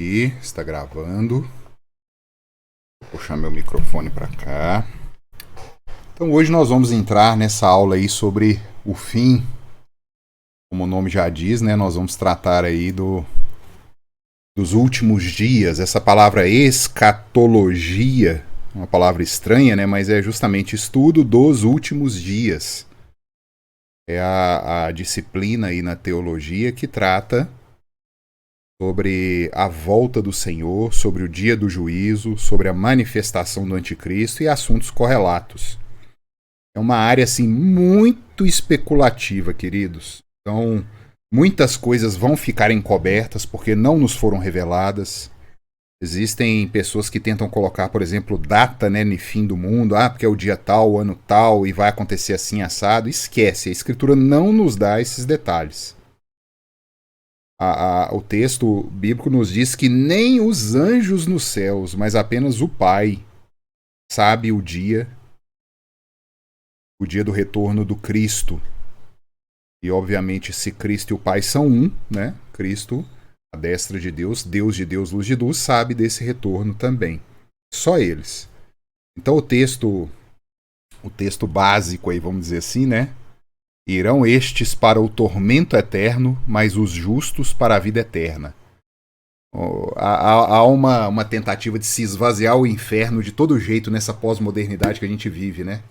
aí, está gravando. Vou puxar meu microfone para cá. Então hoje nós vamos entrar nessa aula aí sobre o fim, como o nome já diz, né? Nós vamos tratar aí dos últimos dias. Essa palavra escatologia, uma palavra estranha, né? Mas é justamente estudo dos últimos dias. É a disciplina aí na teologia que trata sobre a volta do Senhor, sobre o dia do juízo, sobre a manifestação do anticristo e assuntos correlatos. É uma área assim muito especulativa, queridos. Então, muitas coisas vão ficar encobertas porque não nos foram reveladas. Existem pessoas que tentam colocar, por exemplo, data, né, no fim do mundo, porque é o dia tal, o ano tal e vai acontecer assim assado. Esquece, a Escritura não nos dá esses detalhes. O texto bíblico nos diz que nem os anjos nos céus, mas apenas o Pai sabe o dia do retorno do Cristo. E obviamente, se Cristo e o Pai são um, né? Cristo, a destra de Deus, Deus de Deus, luz de luz, sabe desse retorno também. Só eles. Então o texto básico aí, vamos dizer assim, né? Irão estes para o tormento eterno, mas os justos para a vida eterna. Há uma tentativa de se esvaziar o inferno de todo jeito nessa pós-modernidade que a gente vive, né?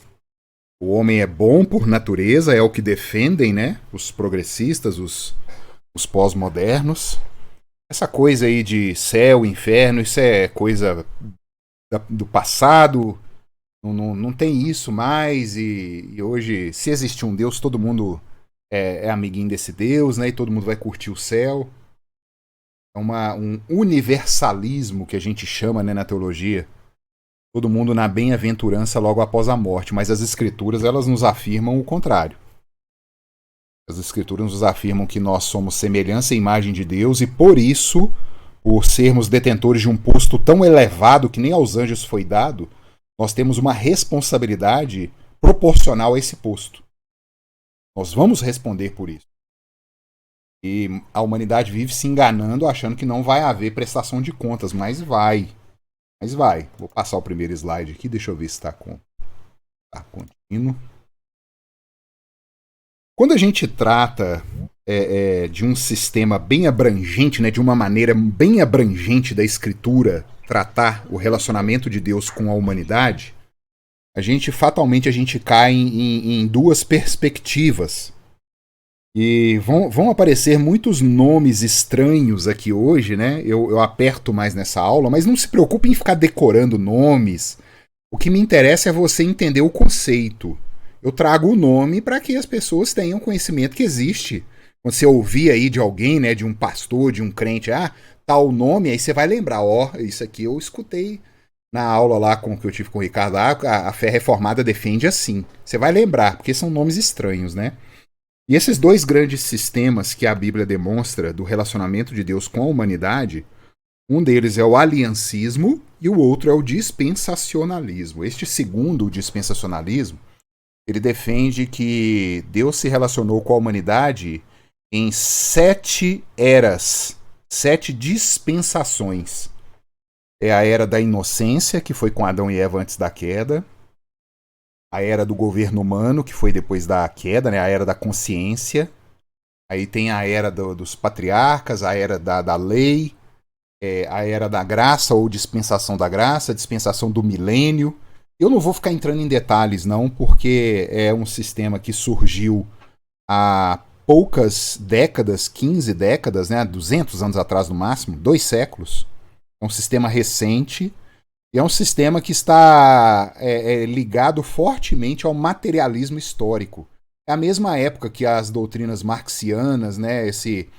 O homem é bom por natureza, é o que defendem, né? Os progressistas, os pós-modernos. Essa coisa aí de céu, inferno, isso é coisa do passado. Não tem isso mais. E hoje, se existe um Deus, todo mundo é amiguinho desse Deus, né? E todo mundo vai curtir o céu. É um universalismo que a gente chama, né, na teologia. Todo mundo na bem-aventurança logo após a morte, mas as escrituras elas nos afirmam o contrário. As escrituras nos afirmam que nós somos semelhança e imagem de Deus e por isso, por sermos detentores de um posto tão elevado que nem aos anjos foi dado, nós temos uma responsabilidade proporcional a esse posto. Nós vamos responder por isso. E a humanidade vive se enganando, achando que não vai haver prestação de contas, mas vai. Mas vai. Vou passar o primeiro slide aqui, deixa eu ver se está contínuo. Quando a gente trata de um sistema bem abrangente, né, de uma maneira bem abrangente da Escritura, tratar o relacionamento de Deus com a humanidade, fatalmente a gente cai em duas perspectivas. E vão aparecer muitos nomes estranhos aqui hoje, né? Eu aperto mais nessa aula, mas não se preocupe em ficar decorando nomes. O que me interessa é você entender o conceito. Eu trago o nome para que as pessoas tenham conhecimento que existe. Quando você ouvir aí de alguém, né, de um pastor, de um crente, tal nome, aí você vai lembrar, isso aqui eu escutei na aula lá que eu tive com o Ricardo, a fé reformada defende assim. Você vai lembrar, porque são nomes estranhos, né? E esses dois grandes sistemas que a Bíblia demonstra do relacionamento de Deus com a humanidade, um deles é o aliancismo e o outro é o dispensacionalismo. Este segundo, o dispensacionalismo, ele defende que Deus se relacionou com a humanidade em 7 eras, 7 dispensações. É a era da inocência, que foi com Adão e Eva antes da queda. A era do governo humano, que foi depois da queda, né? A era da consciência. Aí tem a era dos patriarcas, a era da lei, a era da graça ou dispensação da graça, a dispensação do milênio. Eu não vou ficar entrando em detalhes, não, porque é um sistema que surgiu há poucas décadas, 15 décadas, né? 200 anos atrás no máximo, 2 séculos. É um sistema recente. E é um sistema que está ligado fortemente ao materialismo histórico. É a mesma época que as doutrinas marxianas, né, esse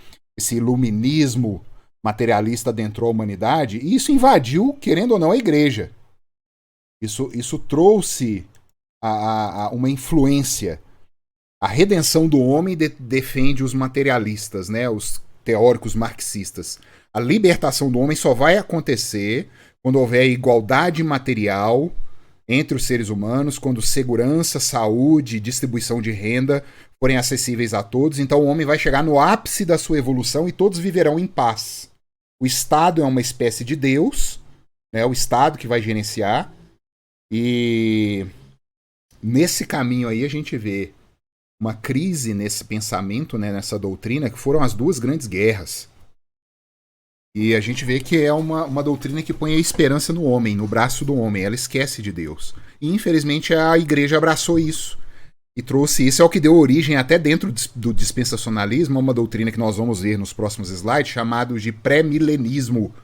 iluminismo materialista adentrou a humanidade, e isso invadiu, querendo ou não, a igreja. Isso trouxe uma influência. A redenção do homem defende os materialistas, né, os teóricos marxistas. A libertação do homem só vai acontecer quando houver igualdade material entre os seres humanos, quando segurança, saúde e distribuição de renda forem acessíveis a todos, então o homem vai chegar no ápice da sua evolução e todos viverão em paz. O Estado é uma espécie de Deus, né? O Estado que vai gerenciar. E nesse caminho aí a gente vê uma crise nesse pensamento, né, nessa doutrina, que foram as duas grandes guerras. E a gente vê que é uma doutrina que põe a esperança no homem, no braço do homem. Ela esquece de Deus. E infelizmente a igreja abraçou isso. E trouxe isso, é o que deu origem até dentro do dispensacionalismo, a uma doutrina que nós vamos ver nos próximos slides, chamado de pré-milenismo.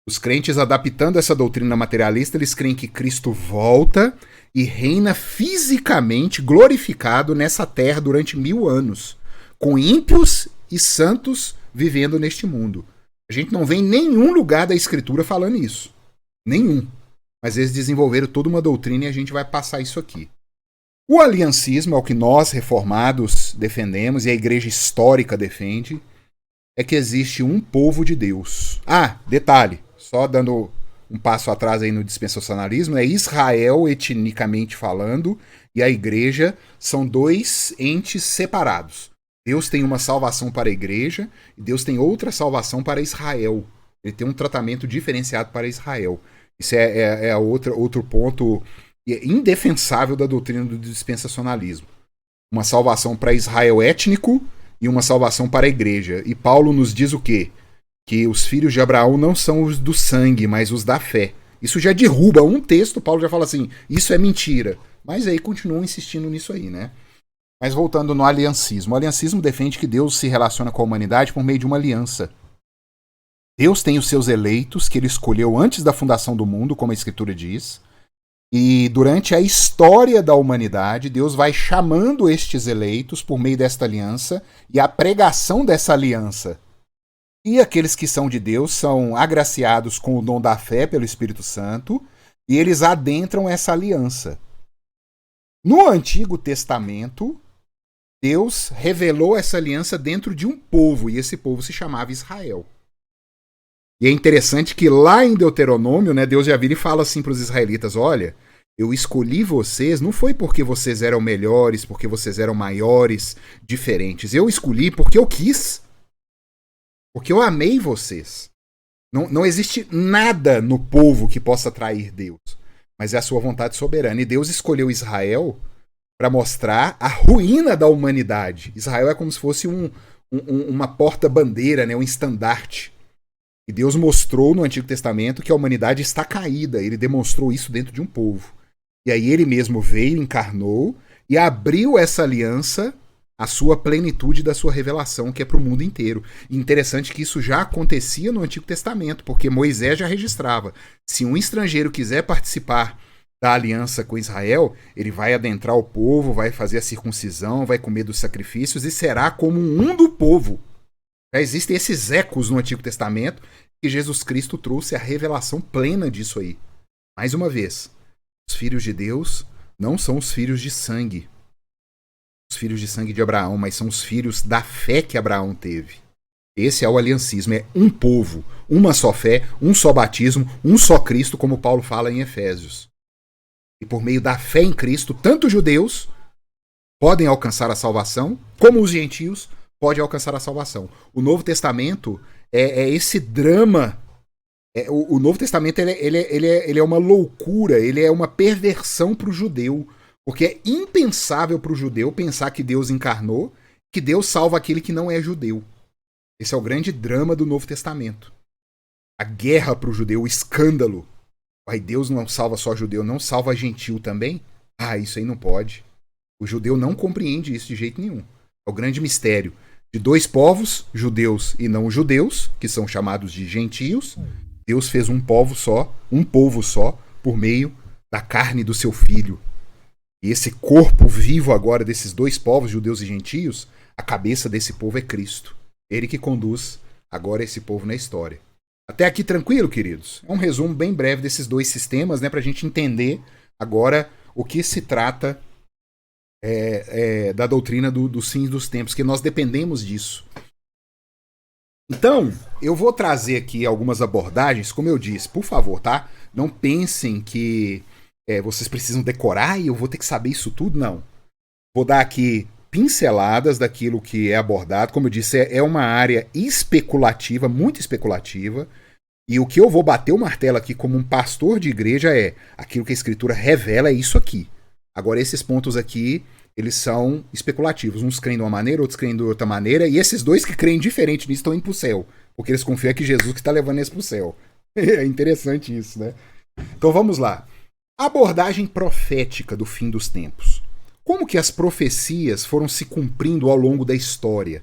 Os crentes, adaptando essa doutrina materialista, eles creem que Cristo volta e reina fisicamente glorificado nessa terra durante 1000 anos, com ímpios e santos vivendo neste mundo. A gente não vê em nenhum lugar da Escritura falando isso. Nenhum. Mas eles desenvolveram toda uma doutrina e a gente vai passar isso aqui. O aliancismo é o que nós, reformados, defendemos e a igreja histórica defende, é que existe um povo de Deus. Ah, detalhe, só dando um passo atrás aí no dispensacionalismo, é Israel etnicamente falando e a igreja são dois entes separados. Deus tem uma salvação para a igreja e Deus tem outra salvação para Israel. Ele tem um tratamento diferenciado para Israel. Isso é outro ponto indefensável da doutrina do dispensacionalismo. Uma salvação para Israel étnico e uma salvação para a igreja. E Paulo nos diz o quê? Que os filhos de Abraão não são os do sangue, mas os da fé. Isso já derruba um texto, Paulo já fala assim, isso é mentira. Mas aí continuam insistindo nisso aí, né? Mas voltando no aliancismo. O aliancismo defende que Deus se relaciona com a humanidade por meio de uma aliança. Deus tem os seus eleitos, que ele escolheu antes da fundação do mundo, como a Escritura diz. E durante a história da humanidade, Deus vai chamando estes eleitos por meio desta aliança e a pregação dessa aliança. E aqueles que são de Deus são agraciados com o dom da fé pelo Espírito Santo e eles adentram essa aliança. No Antigo Testamento, Deus revelou essa aliança dentro de um povo e esse povo se chamava Israel. E é interessante que lá em Deuteronômio, né, Deus já vira e fala assim para os israelitas, olha, eu escolhi vocês, não foi porque vocês eram melhores, porque vocês eram maiores, diferentes. Eu escolhi porque eu quis. Porque eu amei vocês. Não existe nada no povo que possa trair Deus. Mas é a sua vontade soberana. E Deus escolheu Israel para mostrar a ruína da humanidade. Israel é como se fosse uma porta-bandeira, né, um estandarte. E Deus mostrou no Antigo Testamento que a humanidade está caída. Ele demonstrou isso dentro de um povo. E aí ele mesmo veio, encarnou e abriu essa aliança à sua plenitude da sua revelação, que é para o mundo inteiro. E interessante que isso já acontecia no Antigo Testamento, porque Moisés já registrava. Se um estrangeiro quiser participar da aliança com Israel, ele vai adentrar o povo, vai fazer a circuncisão, vai comer dos sacrifícios e será como um do povo. Já existem esses ecos no Antigo Testamento que Jesus Cristo trouxe a revelação plena disso aí. Mais uma vez, os filhos de Deus não são os filhos de sangue. Os filhos de sangue de Abraão, mas são os filhos da fé que Abraão teve. Esse é o aliancismo, é um povo, uma só fé, um só batismo, um só Cristo, como Paulo fala em Efésios. E por meio da fé em Cristo, tanto os judeus podem alcançar a salvação, como os gentios pode alcançar a salvação. O Novo Testamento é esse drama. O Novo Testamento ele é uma loucura, ele é uma perversão para o judeu. Porque é impensável para o judeu pensar que Deus encarnou, que Deus salva aquele que não é judeu. Esse é o grande drama do Novo Testamento. A guerra para o judeu, o escândalo. Ai, Deus não salva só judeu, não salva gentil também? Ah, isso aí não pode. O judeu não compreende isso de jeito nenhum. É o grande mistério. De dois povos, judeus e não judeus, que são chamados de gentios, Deus fez um povo só, por meio da carne do seu filho. E esse corpo vivo agora desses dois povos, judeus e gentios, a cabeça desse povo é Cristo. Ele que conduz agora esse povo na história. Até aqui tranquilo, queridos? É um resumo bem breve desses dois sistemas, né, para a gente entender agora o que se trata da doutrina dos fins dos tempos, que nós dependemos disso. Então, eu vou trazer aqui algumas abordagens, como eu disse, por favor, tá? Não pensem que vocês precisam decorar e eu vou ter que saber isso tudo, não. Vou dar aqui pinceladas daquilo que é abordado. Como eu disse, é uma área especulativa, muito especulativa. E o que eu vou bater o martelo aqui como um pastor de igreja é aquilo que a Escritura revela é isso aqui. Agora, esses pontos aqui, eles são especulativos. Uns creem de uma maneira, outros creem de outra maneira. E esses dois que creem diferente nisso estão indo pro céu. Porque eles confiam que Jesus que está levando eles pro céu. É interessante isso, né? Então vamos lá. Abordagem profética do fim dos tempos. Como que as profecias foram se cumprindo ao longo da história?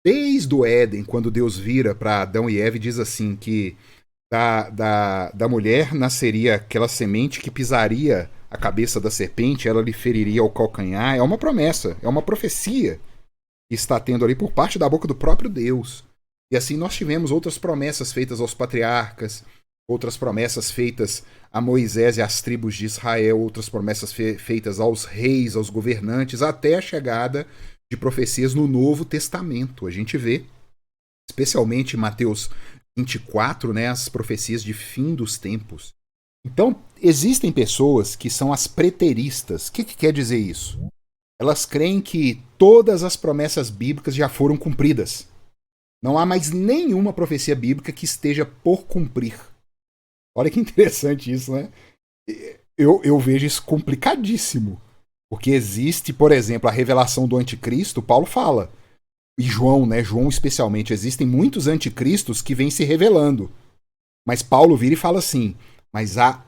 Desde o Éden, quando Deus vira para Adão e Eva e diz assim que da mulher nasceria aquela semente que pisaria a cabeça da serpente, ela lhe feriria o calcanhar. É uma promessa, é uma profecia que está tendo ali por parte da boca do próprio Deus. E assim nós tivemos outras promessas feitas aos patriarcas, outras promessas feitas a Moisés e às tribos de Israel, outras promessas feitas aos reis, aos governantes, até a chegada de profecias no Novo Testamento. A gente vê, especialmente em Mateus 24, né, as profecias de fim dos tempos. Então, existem pessoas que são as preteristas. O que quer dizer isso? Elas creem que todas as promessas bíblicas já foram cumpridas. Não há mais nenhuma profecia bíblica que esteja por cumprir. Olha que interessante isso, né? Eu vejo isso complicadíssimo. Porque existe, por exemplo, a revelação do anticristo, Paulo fala. E João, né? João especialmente. Existem muitos anticristos que vêm se revelando. Mas Paulo vira e fala assim, mas há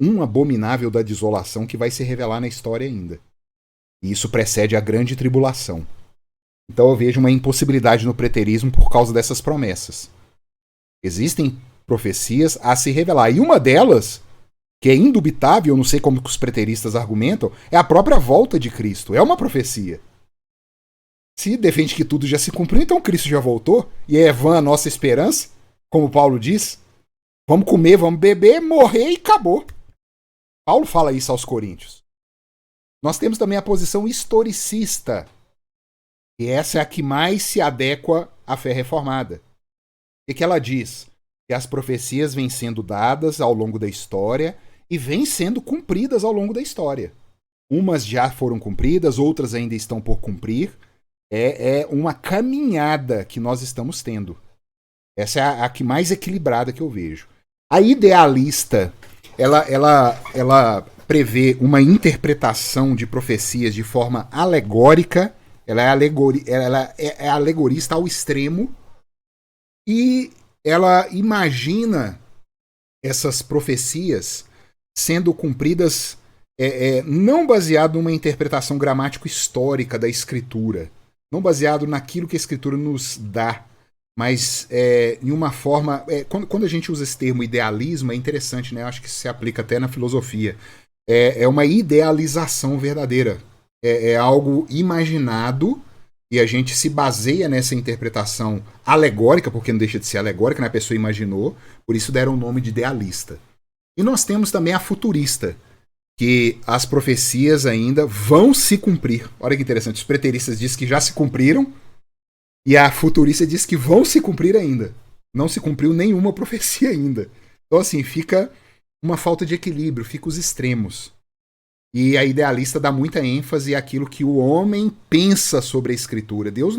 um abominável da desolação que vai se revelar na história ainda. E isso precede a grande tribulação. Então eu vejo uma impossibilidade no preterismo por causa dessas promessas. Existem profecias a se revelar. E uma delas, que é indubitável, eu não sei como que os preteristas argumentam, é a própria volta de Cristo. É uma profecia. Se defende que tudo já se cumpriu, então Cristo já voltou, e é vã a nossa esperança, como Paulo diz. Vamos comer, vamos beber, morrer e acabou. Paulo fala isso aos Coríntios. Nós temos também a posição historicista, e essa é a que mais se adequa à fé reformada. O que ela diz? Que as profecias vêm sendo dadas ao longo da história e vêm sendo cumpridas ao longo da história. Umas já foram cumpridas, outras ainda estão por cumprir. É uma caminhada que nós estamos tendo. Essa é a que mais equilibrada que eu vejo. A idealista, ela prevê uma interpretação de profecias de forma alegórica. Ela é alegorista ao extremo. E ela imagina essas profecias sendo cumpridas não baseado numa interpretação gramático-histórica da Escritura, não baseado naquilo que a Escritura nos dá, mas em uma forma... Quando a gente usa esse termo idealismo, é interessante, né? Eu acho que isso se aplica até na filosofia. É uma idealização verdadeira. É algo imaginado e a gente se baseia nessa interpretação alegórica, porque não deixa de ser alegórica, né? A pessoa imaginou, por isso deram o nome de idealista. E nós temos também a futurista, que as profecias ainda vão se cumprir. Olha que interessante, os preteristas dizem que já se cumpriram, e a futurista diz que vão se cumprir ainda. Não se cumpriu nenhuma profecia ainda. Então assim, fica uma falta de equilíbrio, fica os extremos. E a idealista dá muita ênfase àquilo que o homem pensa sobre a Escritura. Deus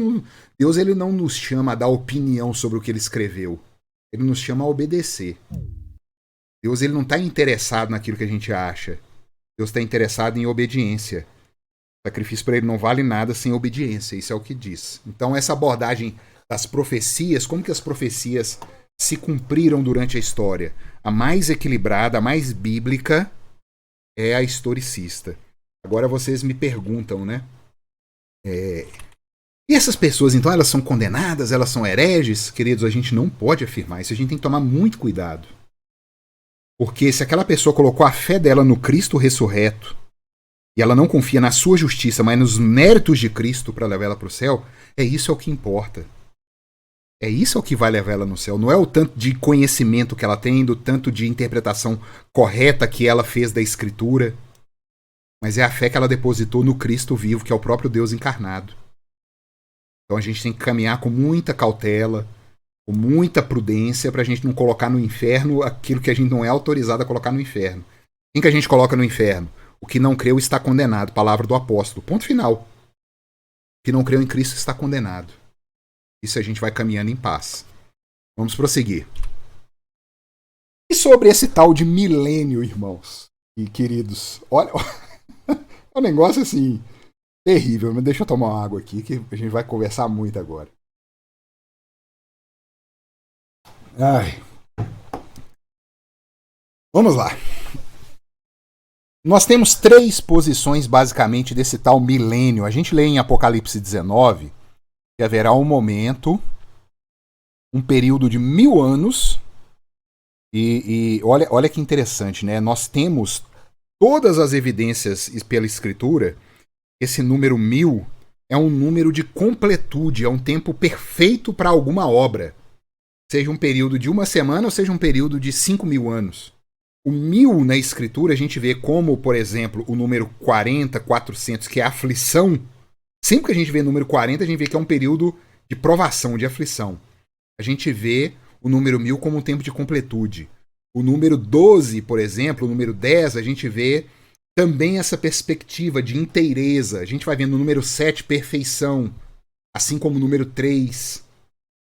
ele não nos chama a dar opinião sobre o que ele escreveu. Ele nos chama a obedecer. Deus ele não está interessado naquilo que a gente acha. Deus está interessado em obediência. O sacrifício para ele não vale nada sem obediência. Isso é o que diz. Então essa abordagem das profecias, como que as profecias se cumpriram durante a história? A mais equilibrada, a mais bíblica é a historicista. Agora vocês me perguntam, né? E essas pessoas, então, elas são condenadas? Elas são hereges? Queridos, a gente não pode afirmar isso. A gente tem que tomar muito cuidado. Porque se aquela pessoa colocou a fé dela no Cristo ressurreto e ela não confia na sua justiça, mas nos méritos de Cristo para levar ela para o céu, isso é o que importa. Isso é o que vai levar ela no céu. Não é o tanto de conhecimento que ela tem, do tanto de interpretação correta que ela fez da Escritura, mas é a fé que ela depositou no Cristo vivo, que é o próprio Deus encarnado. Então a gente tem que caminhar com muita cautela, com muita prudência, para a gente não colocar no inferno aquilo que a gente não é autorizado a colocar no inferno. Quem que a gente coloca no inferno? O que não creu está condenado. Palavra do apóstolo. Ponto final. que não creu em Cristo está condenado. Isso a gente vai caminhando em paz. Vamos prosseguir. E sobre esse tal de milênio, irmãos e queridos, olha, é um negócio assim, terrível, mas deixa eu tomar uma água aqui que a gente vai conversar muito agora. Ai. Vamos lá. Nós temos 3 posições basicamente desse tal milênio. A gente lê em Apocalipse 19 que haverá um momento, um período de 1000 anos. E olha que interessante, né? Nós temos todas as evidências pela Escritura. Esse número 1000 é um número de completude, é um tempo perfeito para alguma obra. Seja um período de 1 semana ou seja um período de 5.000 anos. O 1000 na Escritura a gente vê como, por exemplo, o número 40, 400, que é a aflição. Sempre que a gente vê o número 40, a gente vê que é um período de provação, de aflição. A gente vê o número 1000 como um tempo de completude. O número 12, por exemplo, o número 10, a gente vê também essa perspectiva de inteireza. A gente vai vendo o número 7, perfeição, assim como o número 3.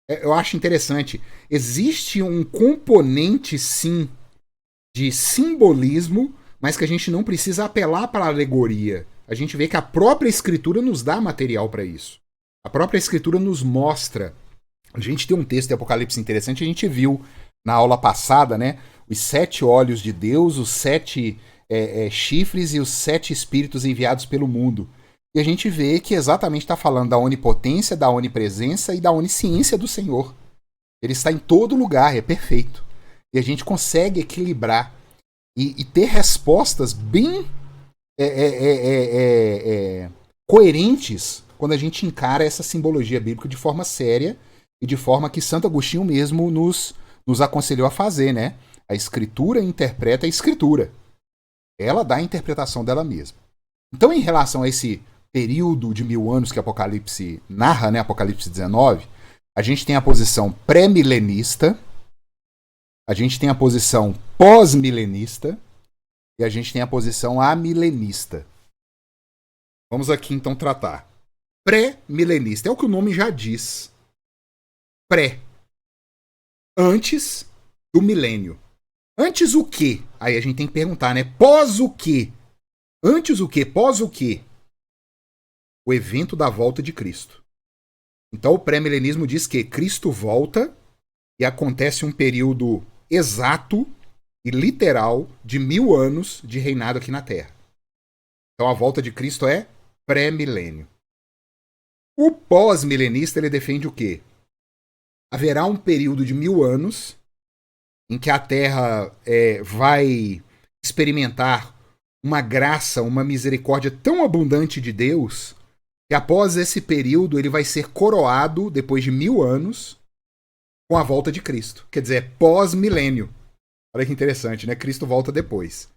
Eu acho interessante. Existe um componente, sim, de simbolismo, mas que a gente não precisa apelar para a alegoria. A gente vê que a própria Escritura nos dá material para isso. A própria Escritura nos mostra. A gente tem um texto de Apocalipse interessante, a gente viu na aula passada, né? Os 7 olhos de Deus, os 7 chifres e os 7 espíritos enviados pelo mundo. E a gente vê que exatamente está falando da onipotência, da onipresença e da onisciência do Senhor. Ele está em todo lugar, é perfeito. E a gente consegue equilibrar e ter respostas bem coerentes quando a gente encara essa simbologia bíblica de forma séria e de forma que Santo Agostinho mesmo nos aconselhou a fazer, né? A Escritura interpreta a Escritura. Ela dá a interpretação dela mesma. Então, em relação a esse período de 1000 anos que Apocalipse narra, né? Apocalipse 19, a gente tem a posição pré-milenista, a gente tem a posição pós-milenista e a gente tem a posição amilenista. Vamos aqui então tratar. Pré-milenista é o que o nome já diz. Pré. Antes do milênio. Antes o quê? Aí a gente tem que perguntar, né? Pós o quê? Antes o quê? Pós o quê? O evento da volta de Cristo. Então o pré-milenismo diz que Cristo volta e acontece um período exato e literal de 1000 anos de reinado aqui na Terra. Então a volta de Cristo é pré-milênio. O pós-milenista ele defende o quê? Haverá um período de 1000 anos em que a Terra vai experimentar uma graça, uma misericórdia tão abundante de Deus que após esse período ele vai ser coroado, depois de 1000 anos, com a volta de Cristo. Quer dizer, pós-milênio. Olha que interessante, né? Cristo volta depois.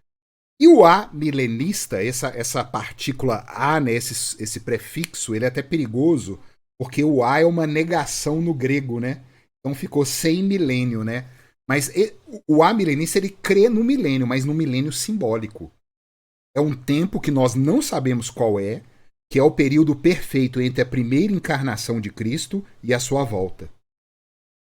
E o amilenista, essa partícula A, né? esse prefixo, ele é até perigoso, porque o A é uma negação no grego, né? Então ficou sem milênio, né? Mas o amilenista, ele crê no milênio, mas no milênio simbólico. É um tempo que nós não sabemos qual é, que é o período perfeito entre a primeira encarnação de Cristo e a sua volta.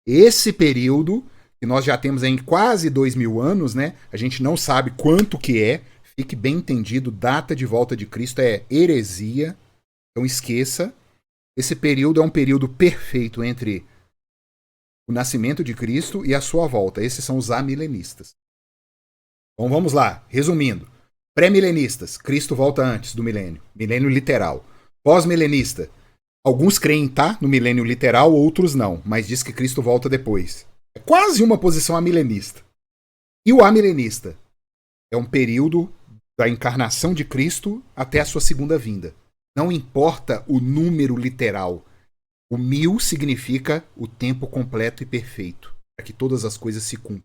Esse período, que nós já temos em quase 2000 anos, né? A gente não sabe quanto que é, fique bem entendido, data de volta de Cristo é heresia, então esqueça. Esse período é um período perfeito entre o nascimento de Cristo e a sua volta. Esses são os amilenistas. Bom, vamos lá, resumindo. Pré-milenistas, Cristo volta antes do milênio, milênio literal. Pós-milenista, alguns creem, tá, no milênio literal, outros não, mas diz que Cristo volta depois. É quase uma posição amilenista. E o amilenista é um período da encarnação de Cristo até a sua segunda vinda. Não importa o número literal. O 1000 significa o tempo completo e perfeito, para que todas as coisas se cumpram.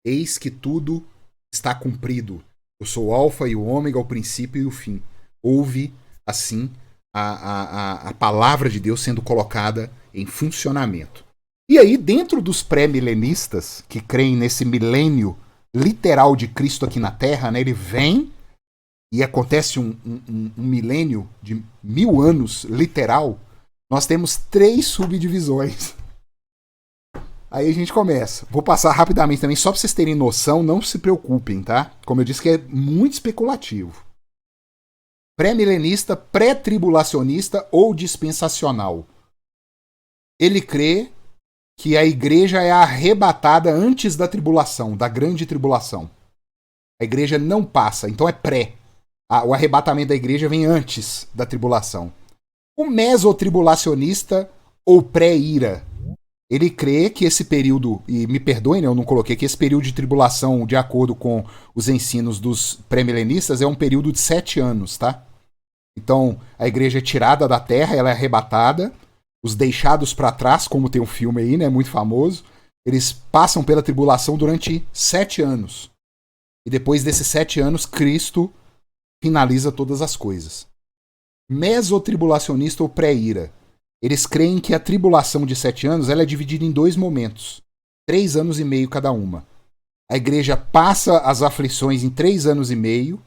Eis que tudo está cumprido. Eu sou o alfa e o ômega, o princípio e o fim. Houve, assim, a palavra de Deus sendo colocada em funcionamento. E aí, dentro dos pré-milenistas, que creem nesse milênio literal de Cristo aqui na Terra, né, ele vem e acontece um milênio de 1000 anos literal, nós temos 3 subdivisões. Aí a gente começa. Vou passar rapidamente também, só para vocês terem noção, não se preocupem, tá? Como eu disse que é muito especulativo. Pré-milenista, pré-tribulacionista ou dispensacional. Ele crê que a igreja é arrebatada antes da tribulação, da grande tribulação. A igreja não passa, então é pré. O arrebatamento da igreja vem antes da tribulação. O mesotribulacionista ou pré-ira. Ele crê que esse período, e me perdoem, né, eu não coloquei, que esse período de tribulação, de acordo com os ensinos dos pré-milenistas, é um período de 7 anos, tá? Então, a igreja é tirada da terra, ela é arrebatada, os deixados para trás, como tem um filme aí, né, muito famoso, eles passam pela tribulação durante 7 anos. E depois desses 7 anos, Cristo finaliza todas as coisas. Mesotribulacionista ou pré-ira. Eles creem que a tribulação de 7 anos ela é dividida em 2 momentos. 3 anos e meio cada uma. A igreja passa as aflições em 3 anos e meio,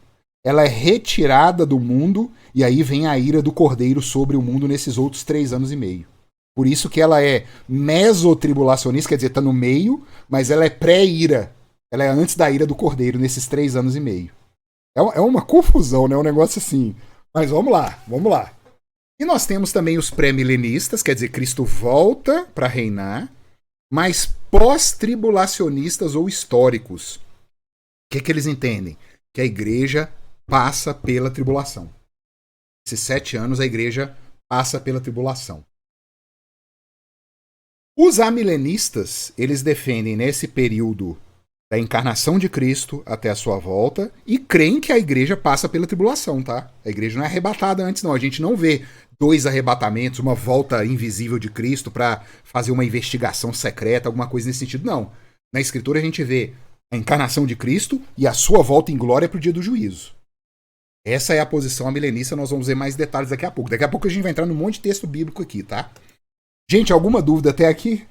ela é retirada do mundo, e aí vem a ira do Cordeiro sobre o mundo nesses outros 3 anos e meio. Por isso que ela é mesotribulacionista, quer dizer, está no meio, mas ela é pré-ira. Ela é antes da ira do Cordeiro nesses 3 anos e meio. É uma confusão, né? Um negócio assim. Mas vamos lá, vamos lá. E nós temos também os pré-milenistas, quer dizer, Cristo volta para reinar, mas pós-tribulacionistas ou históricos. O que eles entendem? Que a igreja passa pela tribulação. Esses 7 anos a igreja passa pela tribulação. Os amilenistas, eles defendem nesse período da encarnação de Cristo até a sua volta e creem que a igreja passa pela tribulação, tá? A igreja não é arrebatada antes, não. A gente não vê 2 arrebatamentos, uma volta invisível de Cristo para fazer uma investigação secreta, alguma coisa nesse sentido, não. Na Escritura a gente vê a encarnação de Cristo e a sua volta em glória para o dia do juízo. Essa é a posição amilenista, nós vamos ver mais detalhes daqui a pouco. Daqui a pouco a gente vai entrar num monte de texto bíblico aqui, tá? Gente, alguma dúvida até aqui?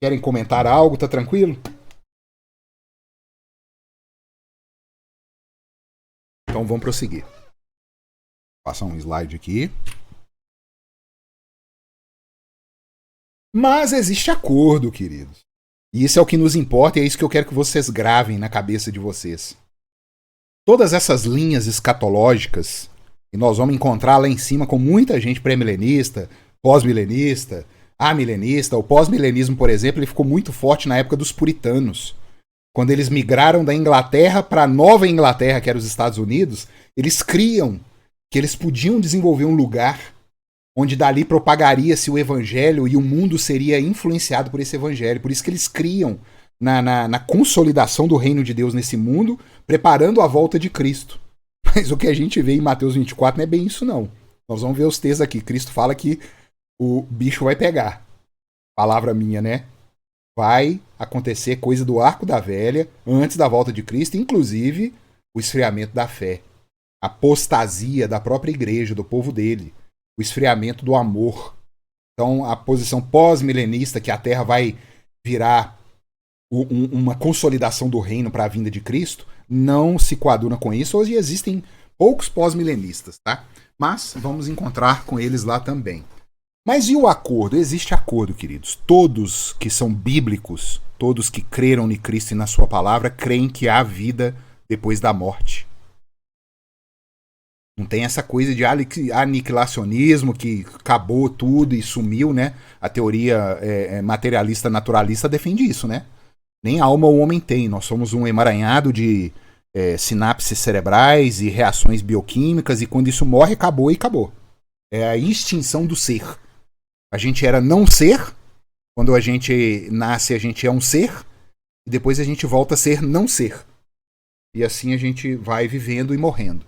Querem comentar algo? Tá tranquilo? Então vamos prosseguir. Vou passar um slide aqui. Mas existe acordo, queridos. E isso é o que nos importa e é isso que eu quero que vocês gravem na cabeça de vocês. Todas essas linhas escatológicas, e nós vamos encontrar lá em cima com muita gente pré-milenista, pós-milenista, amilenista. O pós-milenismo, por exemplo, ele ficou muito forte na época dos puritanos. Quando eles migraram da Inglaterra para a Nova Inglaterra, que era os Estados Unidos, eles criam que eles podiam desenvolver um lugar onde dali propagaria-se o evangelho e o mundo seria influenciado por esse evangelho. Por isso que eles criam na consolidação do reino de Deus nesse mundo, preparando a volta de Cristo. Mas o que a gente vê em Mateus 24 não é bem isso, não. Nós vamos ver os textos aqui. Cristo fala que o bicho vai pegar. Palavra minha, né? Vai acontecer coisa do arco da velha antes da volta de Cristo, inclusive o esfriamento da fé, a apostasia da própria igreja, do povo dele, o esfriamento do amor. Então, a posição pós-milenista, que a terra vai virar uma consolidação do reino para a vinda de Cristo, não se coaduna com isso. Hoje existem poucos pós-milenistas, tá? Mas vamos encontrar com eles lá também. Mas e o acordo? Existe acordo, queridos. Todos que são bíblicos, todos que creram em Cristo e na sua palavra, creem que há vida depois da morte. Não tem essa coisa de aniquilacionismo, que acabou tudo e sumiu, né? A teoria materialista naturalista defende isso, né? Nem alma o homem tem. Nós somos um emaranhado de sinapses cerebrais e reações bioquímicas, e quando isso morre, acabou e acabou. É a extinção do ser. A gente era não ser, quando a gente nasce a gente é um ser, e depois a gente volta a ser não ser. E assim a gente vai vivendo e morrendo.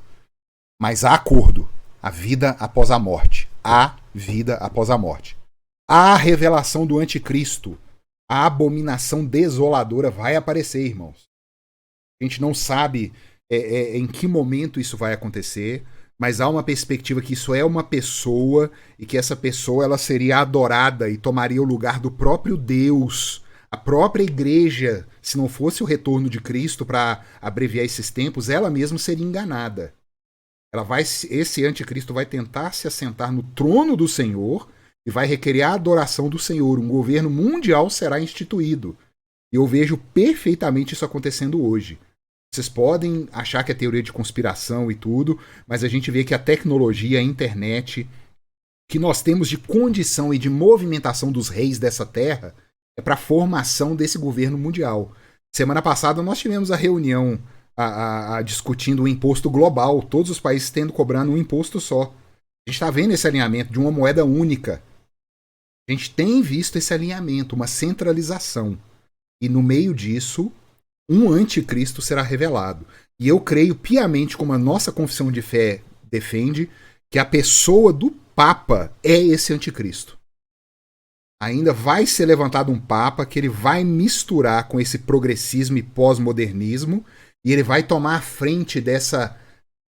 Mas há acordo. A vida após a morte. Há vida após a morte. Há a revelação do anticristo. A abominação desoladora vai aparecer, irmãos. A gente não sabe em que momento isso vai acontecer, mas há uma perspectiva que isso é uma pessoa e que essa pessoa ela seria adorada e tomaria o lugar do próprio Deus. A própria igreja, se não fosse o retorno de Cristo para abreviar esses tempos, ela mesma seria enganada. Esse anticristo vai tentar se assentar no trono do Senhor e vai requerer a adoração do Senhor. Um governo mundial será instituído. E eu vejo perfeitamente isso acontecendo hoje. Vocês podem achar que é teoria de conspiração e tudo, mas a gente vê que a tecnologia, a internet, que nós temos de condição e de movimentação dos reis dessa terra, é para a formação desse governo mundial. Semana passada nós tivemos a reunião discutindo o imposto global, todos os países tendo cobrando um imposto só. A gente está vendo esse alinhamento de uma moeda única. A gente tem visto esse alinhamento, uma centralização. E no meio disso, um anticristo será revelado. E eu creio piamente, como a nossa confissão de fé defende, que a pessoa do Papa é esse anticristo. Ainda vai ser levantado um Papa que ele vai misturar com esse progressismo e pós-modernismo, e ele vai tomar a frente dessa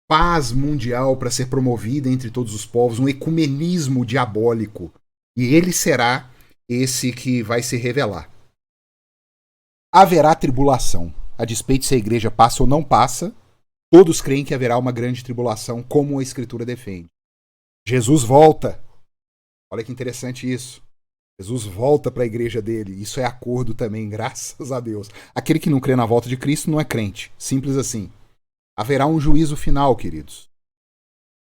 paz mundial para ser promovida entre todos os povos, um ecumenismo diabólico. E ele será esse que vai se revelar. Haverá tribulação. A despeito se a igreja passa ou não passa, todos creem que haverá uma grande tribulação, como a Escritura defende. Jesus volta. Olha que interessante isso. Jesus volta para a igreja dele. Isso é acordo também, graças a Deus. Aquele que não crê na volta de Cristo não é crente. Simples assim. Haverá um juízo final, queridos.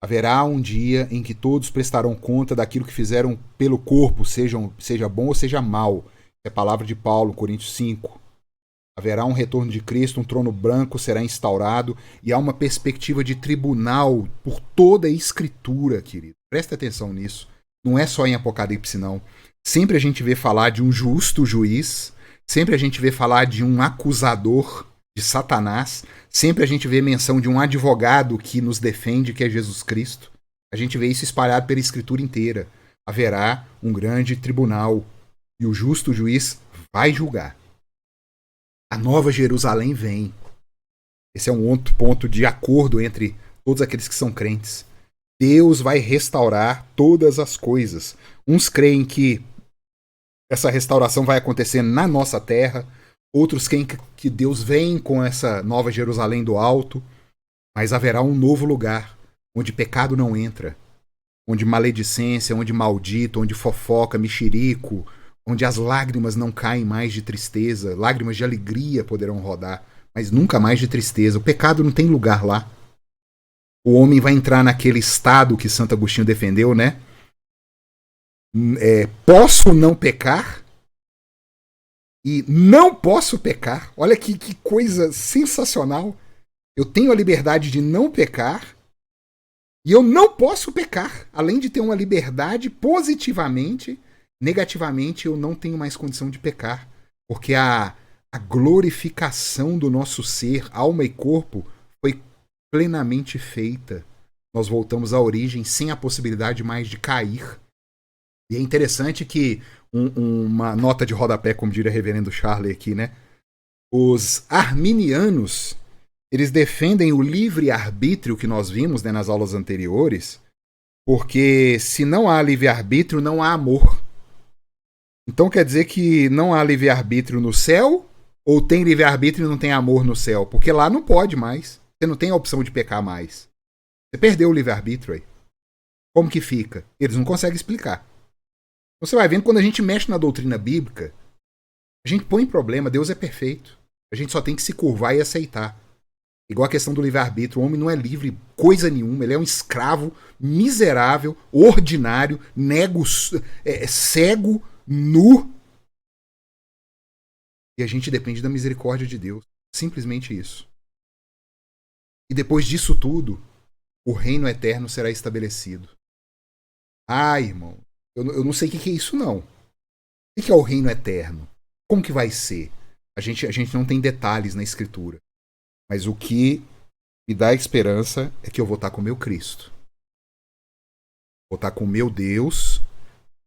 Haverá um dia em que todos prestarão conta daquilo que fizeram pelo corpo, seja bom ou seja mal. É a palavra de Paulo, Coríntios 5. Haverá um retorno de Cristo, um trono branco será instaurado e há uma perspectiva de tribunal por toda a Escritura, querido. Presta atenção nisso. Não é só em Apocalipse, não. Sempre a gente vê falar de um justo juiz, sempre a gente vê falar de um acusador de Satanás, sempre a gente vê menção de um advogado que nos defende, que é Jesus Cristo. A gente vê isso espalhado pela Escritura inteira. Haverá um grande tribunal e o justo juiz vai julgar. A Nova Jerusalém vem. Esse é um outro ponto de acordo entre todos aqueles que são crentes. Deus vai restaurar todas as coisas. Uns creem que essa restauração vai acontecer na nossa terra. Outros creem que Deus vem com essa Nova Jerusalém do alto. Mas haverá um novo lugar onde pecado não entra. Onde maledicência, onde maldito, onde fofoca, mexerico, onde as lágrimas não caem mais de tristeza, lágrimas de alegria poderão rodar, mas nunca mais de tristeza. O pecado não tem lugar lá. O homem vai entrar naquele estado que Santo Agostinho defendeu, né? Posso não pecar e não posso pecar. Olha que coisa sensacional. Eu tenho a liberdade de não pecar e eu não posso pecar. Além de ter uma liberdade positivamente, negativamente eu não tenho mais condição de pecar. Porque a glorificação do nosso ser, alma e corpo, foi plenamente feita. Nós voltamos à origem sem a possibilidade mais de cair. E é interessante que uma nota de rodapé, como diria o reverendo Charlie aqui, né? Os arminianos, eles defendem o livre-arbítrio que nós vimos, né, nas aulas anteriores, porque se não há livre-arbítrio, não há amor. Então quer dizer que não há livre-arbítrio no céu, ou tem livre-arbítrio e não tem amor no céu? Porque lá não pode mais. Você não tem a opção de pecar mais. Você perdeu o livre-arbítrio aí. Como que fica? Eles não conseguem explicar. Você vai vendo, quando a gente mexe na doutrina bíblica, a gente põe em problema. Deus é perfeito. A gente só tem que se curvar e aceitar. Igual a questão do livre-arbítrio. O homem não é livre coisa nenhuma. Ele é um escravo miserável, ordinário, cego, nu. E a gente depende da misericórdia de Deus. Simplesmente isso. E depois disso tudo, o reino eterno será estabelecido. Ah, irmão, eu não sei o que é isso, não. O que é o reino eterno? Como que vai ser? A gente não tem detalhes na Escritura. Mas o que me dá esperança é que eu vou estar com o meu Cristo. Vou estar com o meu Deus,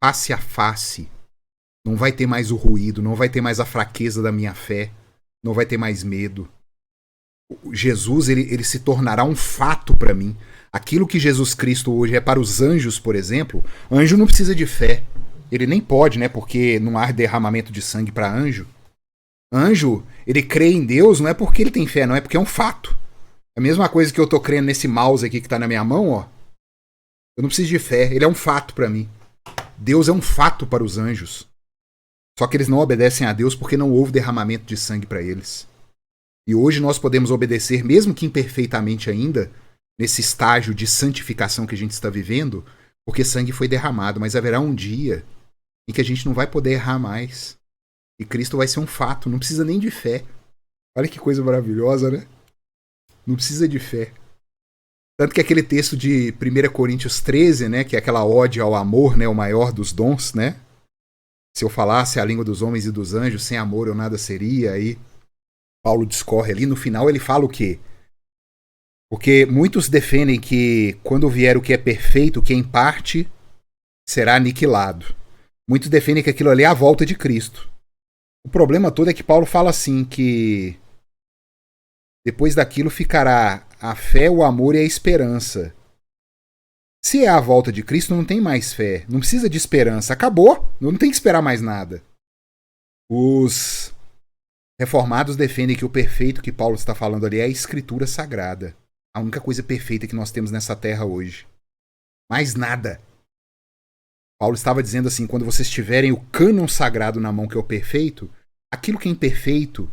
face a face. Não vai ter mais o ruído, não vai ter mais a fraqueza da minha fé, não vai ter mais medo. Jesus, ele se tornará um fato para mim. Aquilo que Jesus Cristo hoje é para os anjos, por exemplo, anjo não precisa de fé. Ele nem pode, né? Porque não há derramamento de sangue para anjo. Anjo, ele crê em Deus não é porque ele tem fé, não é porque é um fato. É a mesma coisa que eu tô crendo nesse mouse aqui que tá na minha mão, ó. Eu não preciso de fé, ele é um fato para mim. Deus é um fato para os anjos. Só que eles não obedecem a Deus porque não houve derramamento de sangue para eles. E hoje nós podemos obedecer, mesmo que imperfeitamente ainda, nesse estágio de santificação que a gente está vivendo, porque sangue foi derramado. Mas haverá um dia em que a gente não vai poder errar mais. E Cristo vai ser um fato, não precisa nem de fé. Olha que coisa maravilhosa, né? Não precisa de fé. Tanto que aquele texto de 1 Coríntios 13, né, que é aquela ode ao amor, né, o maior dos dons, né? Se eu falasse a língua dos homens e dos anjos, sem amor eu nada seria. Aí Paulo discorre ali, no final ele fala o quê? Porque muitos defendem que quando vier o que é perfeito, o que é em parte, será aniquilado. Muitos defendem que aquilo ali é a volta de Cristo. O problema todo é que Paulo fala assim, que depois daquilo ficará a fé, o amor e a esperança. Se é a volta de Cristo, não tem mais fé. Não precisa de esperança. Acabou. Não tem que esperar mais nada. Os reformados defendem que o perfeito que Paulo está falando ali é a escritura sagrada. A única coisa perfeita que nós temos nessa terra hoje. Mais nada. Paulo estava dizendo assim, quando vocês tiverem o cânon sagrado na mão, que é o perfeito, aquilo que é imperfeito,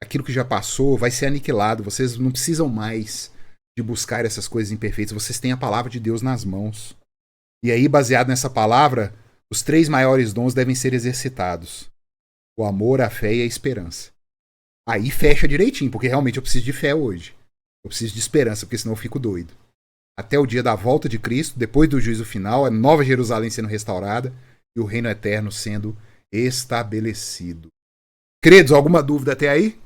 aquilo que já passou, vai ser aniquilado. Vocês não precisam mais de buscar essas coisas imperfeitas. Vocês têm a palavra de Deus nas mãos. E aí, baseado nessa palavra, os 3 maiores dons devem ser exercitados. O amor, a fé e a esperança. Aí fecha direitinho, porque realmente eu preciso de fé hoje. Eu preciso de esperança, porque senão eu fico doido. Até o dia da volta de Cristo, depois do juízo final, a Nova Jerusalém sendo restaurada e o reino eterno sendo estabelecido. Queridos, alguma dúvida até aí?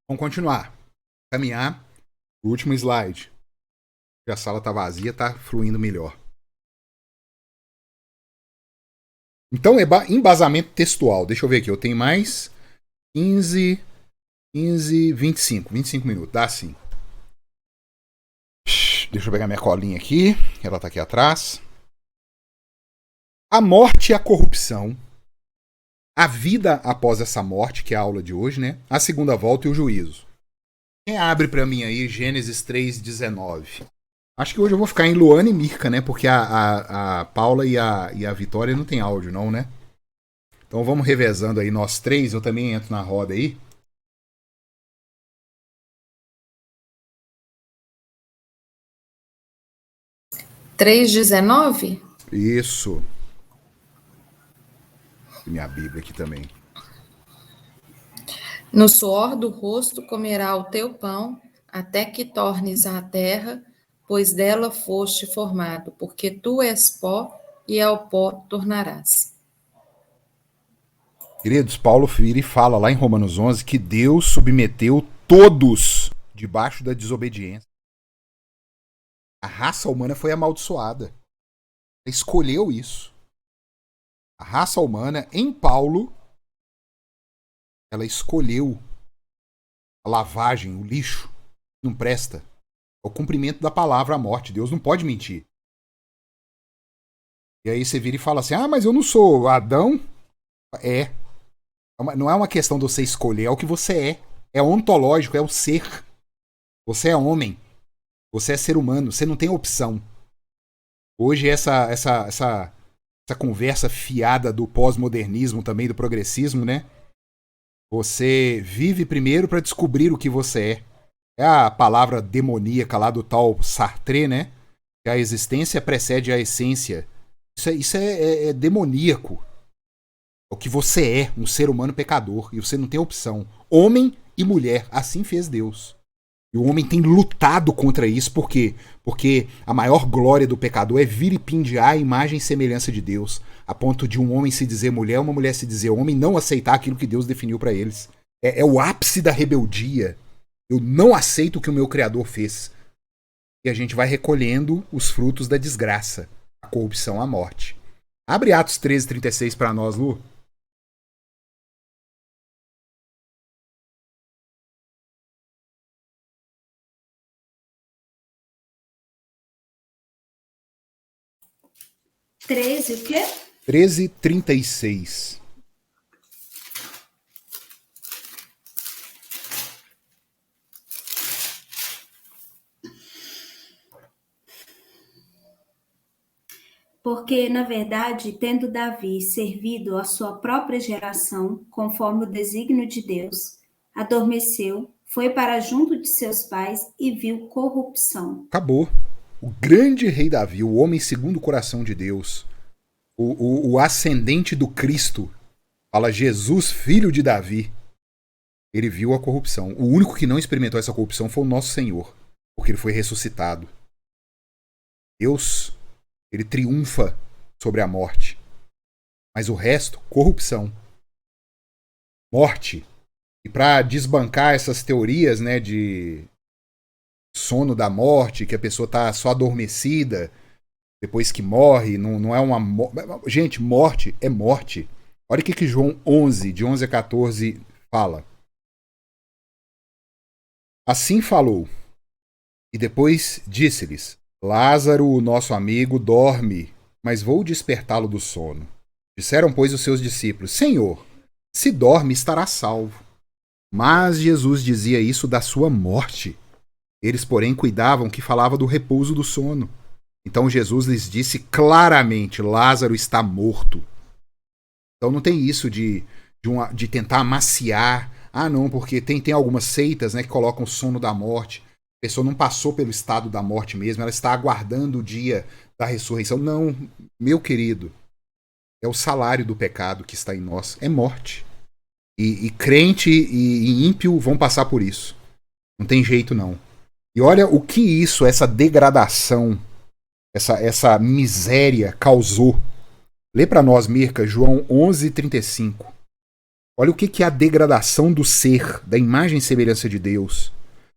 Vamos continuar. Caminhar. O último slide. A sala está vazia, está fluindo melhor. Então, embasamento textual. Deixa eu ver aqui. Eu tenho mais 15, 25 minutos. Dá sim. Deixa eu pegar minha colinha aqui. Ela está aqui atrás. A morte e a corrupção. A vida após essa morte, que é a aula de hoje, né? A segunda volta e o juízo. Quem abre para mim aí Gênesis 3:19? Acho que hoje eu vou ficar em Luana e Mirka, né? Porque a Paula e a Vitória não tem áudio, não, né? Então vamos revezando aí nós 3. Eu também entro na roda aí. Três 19? Isso. Minha Bíblia aqui também. No suor do rosto comerá o teu pão, até que tornes à terra, pois dela foste formado, porque tu és pó e ao pó tornarás. Queridos, Paulo vira e fala lá em Romanos 11 que Deus submeteu todos debaixo da desobediência. A raça humana foi amaldiçoada. Ela escolheu isso. A raça humana, em Paulo, ela escolheu a lavagem, o lixo. Não presta. É o cumprimento da palavra, a morte. Deus não pode mentir. E aí você vira e fala assim, mas eu não sou Adão. É. Não é uma questão de você escolher, é o que você é. É ontológico, é o ser. Você é homem. Você é ser humano. Você não tem opção. Hoje essa conversa fiada do pós-modernismo também, do progressismo, né? Você vive primeiro para descobrir o que você é. É a palavra demoníaca lá do tal Sartre, né? Que a existência precede a essência. Isso é demoníaco. É o que você é, um ser humano pecador. E você não tem opção. Homem e mulher, assim fez Deus. E o homem tem lutado contra isso, por quê? Porque a maior glória do pecador é vilipendiar a imagem e semelhança de Deus, a ponto de um homem se dizer mulher, uma mulher se dizer homem, não aceitar aquilo que Deus definiu para eles. É o ápice da rebeldia. Eu não aceito o que o meu Criador fez. E a gente vai recolhendo os frutos da desgraça, a corrupção, a morte. Abre Atos 13:36 para nós, Lu. O quê? 13:36. Porque, na verdade, tendo Davi servido a sua própria geração, conforme o desígnio de Deus, adormeceu, foi para junto de seus pais e viu corrupção. Acabou. O grande rei Davi, o homem segundo o coração de Deus, o ascendente do Cristo, fala Jesus, filho de Davi, ele viu a corrupção. O único que não experimentou essa corrupção foi o nosso Senhor, porque ele foi ressuscitado. Deus, ele triunfa sobre a morte. Mas o resto, corrupção. Morte. E para desbancar essas teorias, né, de sono da morte, que a pessoa tá só adormecida depois que morre, não é uma... Gente, morte é morte. Olha o que João 11, de 11 a 14, fala. Assim falou, e depois disse-lhes, Lázaro, o nosso amigo, dorme, mas vou despertá-lo do sono. Disseram, pois, os seus discípulos, Senhor, se dorme, estará salvo. Mas Jesus dizia isso da sua morte. Eles, porém, cuidavam que falava do repouso do sono. Então Jesus lhes disse claramente, Lázaro está morto. Então não tem isso de tentar amaciar. Ah, não, porque tem algumas seitas, né, que colocam o sono da morte. A pessoa não passou pelo estado da morte mesmo, ela está aguardando o dia da ressurreição. Não, meu querido, é o salário do pecado que está em nós, é morte. E crente e ímpio vão passar por isso. Não tem jeito, não. E olha o que isso, essa degradação, essa miséria causou. Lê para nós, Mirka, João 11:35. Olha o que é a degradação do ser, da imagem e semelhança de Deus.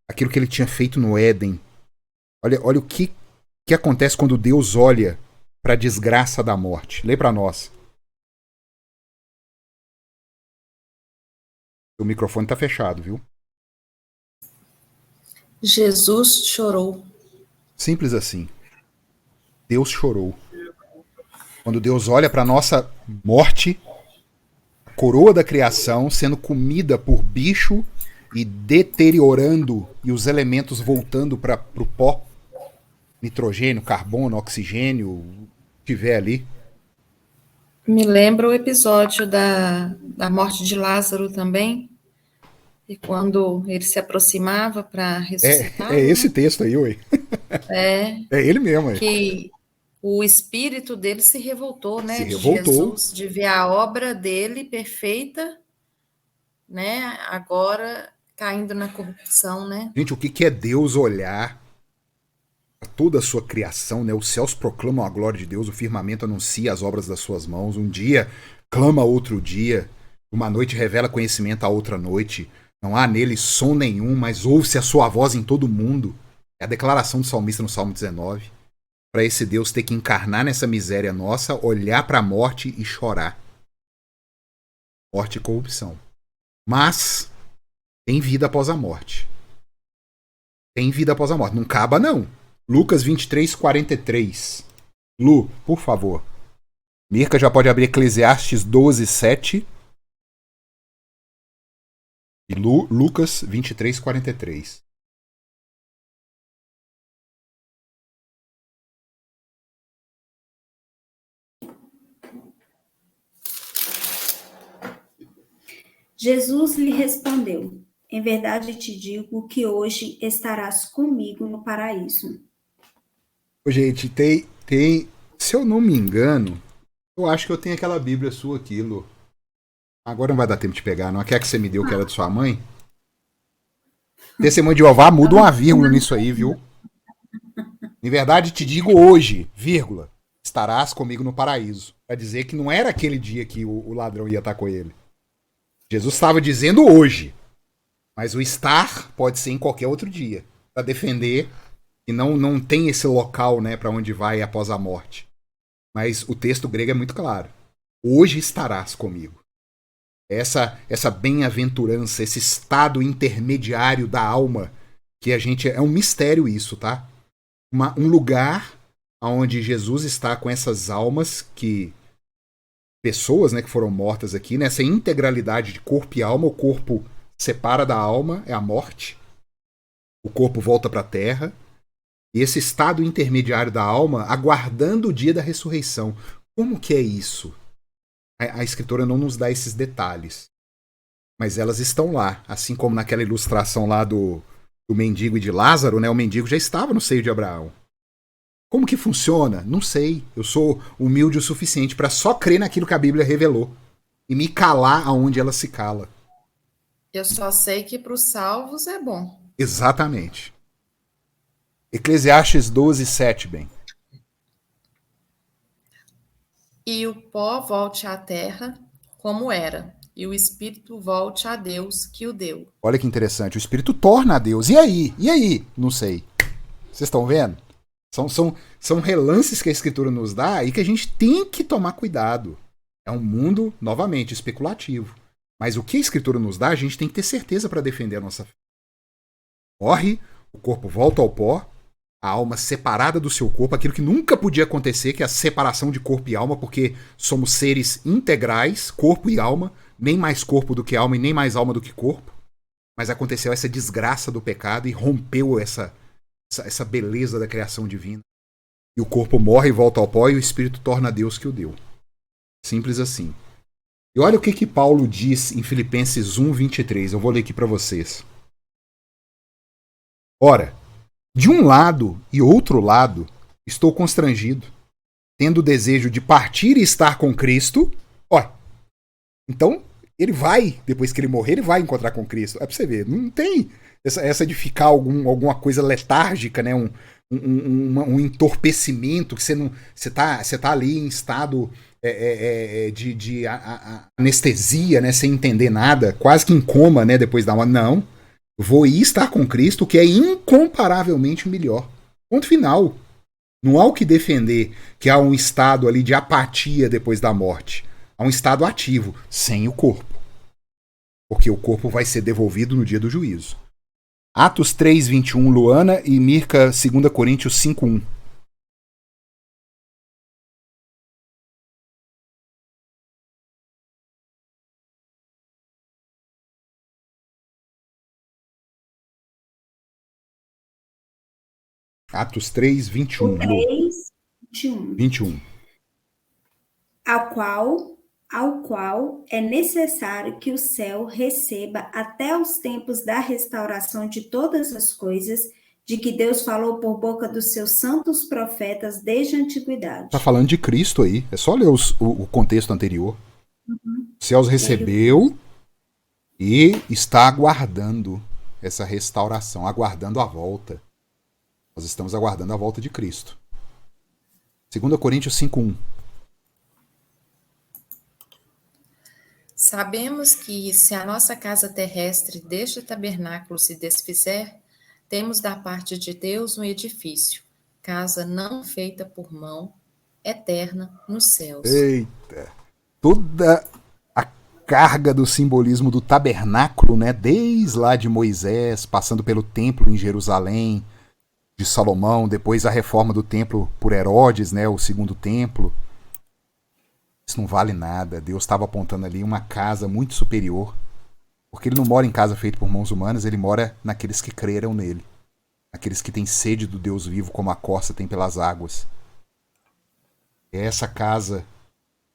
Aquilo que ele tinha feito no Éden. Olha o que acontece quando Deus olha para a desgraça da morte. Lê para nós. O microfone está fechado, viu? Jesus chorou. Simples assim. Deus chorou. Quando Deus olha para a nossa morte, a coroa da criação sendo comida por bicho e deteriorando e os elementos voltando para o pó, nitrogênio, carbono, oxigênio, o que tiver ali. Me lembra o episódio da morte de Lázaro também, e quando ele se aproximava para ressuscitar. É esse texto aí, ué. É ele mesmo, ué. Que o espírito dele se revoltou, né? Se revoltou. De Jesus, de ver a obra dele perfeita, né? Agora caindo na corrupção, né? Gente, o que é Deus olhar para toda a sua criação, né? Os céus proclamam a glória de Deus, o firmamento anuncia as obras das suas mãos, um dia clama outro dia, uma noite revela conhecimento a outra noite. Não há nele som nenhum, mas ouve-se a sua voz em todo o mundo. É a declaração do salmista no Salmo 19. Para esse Deus ter que encarnar nessa miséria nossa, olhar para a morte e chorar. Morte e corrupção. Mas tem vida após a morte. Tem vida após a morte. Não acaba, não. Lucas 23:43. Lu, por favor. Mirka já pode abrir Eclesiastes 12:7. E Lucas 23:43. Jesus lhe respondeu, em verdade te digo que hoje estarás comigo no paraíso. Gente, se eu não me engano, eu acho que eu tenho aquela Bíblia sua aqui, Lu. Agora não vai dar tempo de pegar, não. Aquela que você me deu, que era de sua mãe. Testemunho de Jeová muda uma vírgula nisso aí, viu? Em verdade, te digo hoje, vírgula, estarás comigo no paraíso. Pra dizer que não era aquele dia que o ladrão ia estar com ele. Jesus estava dizendo hoje. Mas o estar pode ser em qualquer outro dia. Para defender que não tem esse local, né, para onde vai após a morte. Mas o texto grego é muito claro. Hoje estarás comigo. Essa bem-aventurança, esse estado intermediário da alma, que a gente... É um mistério isso, tá? Um lugar onde Jesus está com essas almas que... Pessoas, né, que foram mortas aqui, nessa integralidade de corpo e alma. O corpo separa da alma, é a morte. O corpo volta para a terra. E esse estado intermediário da alma aguardando o dia da ressurreição. Como que é isso? A escritora não nos dá esses detalhes. Mas elas estão lá. Assim como naquela ilustração lá do mendigo e de Lázaro, né? O mendigo já estava no seio de Abraão. Como que funciona? Não sei. Eu sou humilde o suficiente para só crer naquilo que a Bíblia revelou. E me calar aonde ela se cala. Eu só sei que para os salvos é bom. Exatamente. Eclesiastes 12, 7, bem. E o pó volte à terra como era, e o espírito volte a Deus que o deu. Olha que interessante. O espírito torna a Deus. E aí? E aí? Não sei. Vocês estão vendo? São relances que a escritura nos dá e que a gente tem que tomar cuidado. É um mundo, novamente, especulativo. Mas o que a escritura nos dá, a gente tem que ter certeza para defender a nossa fé. Morre, o corpo volta ao pó, a alma separada do seu corpo, aquilo que nunca podia acontecer, que é a separação de corpo e alma, porque somos seres integrais, corpo e alma, nem mais corpo do que alma e nem mais alma do que corpo. Mas aconteceu essa desgraça do pecado e rompeu essa beleza da criação divina. E o corpo morre e volta ao pó e o espírito torna a Deus que o deu. Simples assim. E olha o que Paulo diz em Filipenses 1, 23. Eu vou ler aqui para vocês. Ora, de um lado e outro lado, estou constrangido, tendo o desejo de partir e estar com Cristo. Ó, então, ele vai, depois que ele morrer, ele vai encontrar com Cristo. É pra você ver, não tem essa de ficar alguma coisa letárgica, né? Um entorpecimento, que você tá ali em estado de anestesia, né? Sem entender nada, quase que em coma, né? Depois da uma. Não. Vou ir estar com Cristo, que é incomparavelmente melhor. Ponto final. Não há o que defender que há um estado ali de apatia depois da morte. Há um estado ativo, sem o corpo. Porque o corpo vai ser devolvido no dia do juízo. Atos 3, 21, Luana, e Mirka, 2 Coríntios 5, 1. Atos 3, 21. 3, 21. 21. Ao qual é necessário que o céu receba até os tempos da restauração de todas as coisas, de que Deus falou por boca dos seus santos profetas desde a antiguidade. Tá falando de Cristo aí. É só ler o contexto anterior. Os céus recebeu e está aguardando essa restauração, aguardando a volta. Nós estamos aguardando a volta de Cristo. 2 Coríntios 5:1. Sabemos que, se a nossa casa terrestre deste tabernáculo se desfizer, temos da parte de Deus um edifício, casa não feita por mão, eterna nos céus. Eita! Toda a carga do simbolismo do tabernáculo, né? Desde lá de Moisés, passando pelo templo em Jerusalém, de Salomão, depois a reforma do templo por Herodes, né? O segundo templo. Isso não vale nada. Deus estava apontando ali uma casa muito superior. Porque ele não mora em casa feita por mãos humanas, ele mora naqueles que creram nele. Aqueles que têm sede do Deus vivo, como a corça tem pelas águas. É essa casa,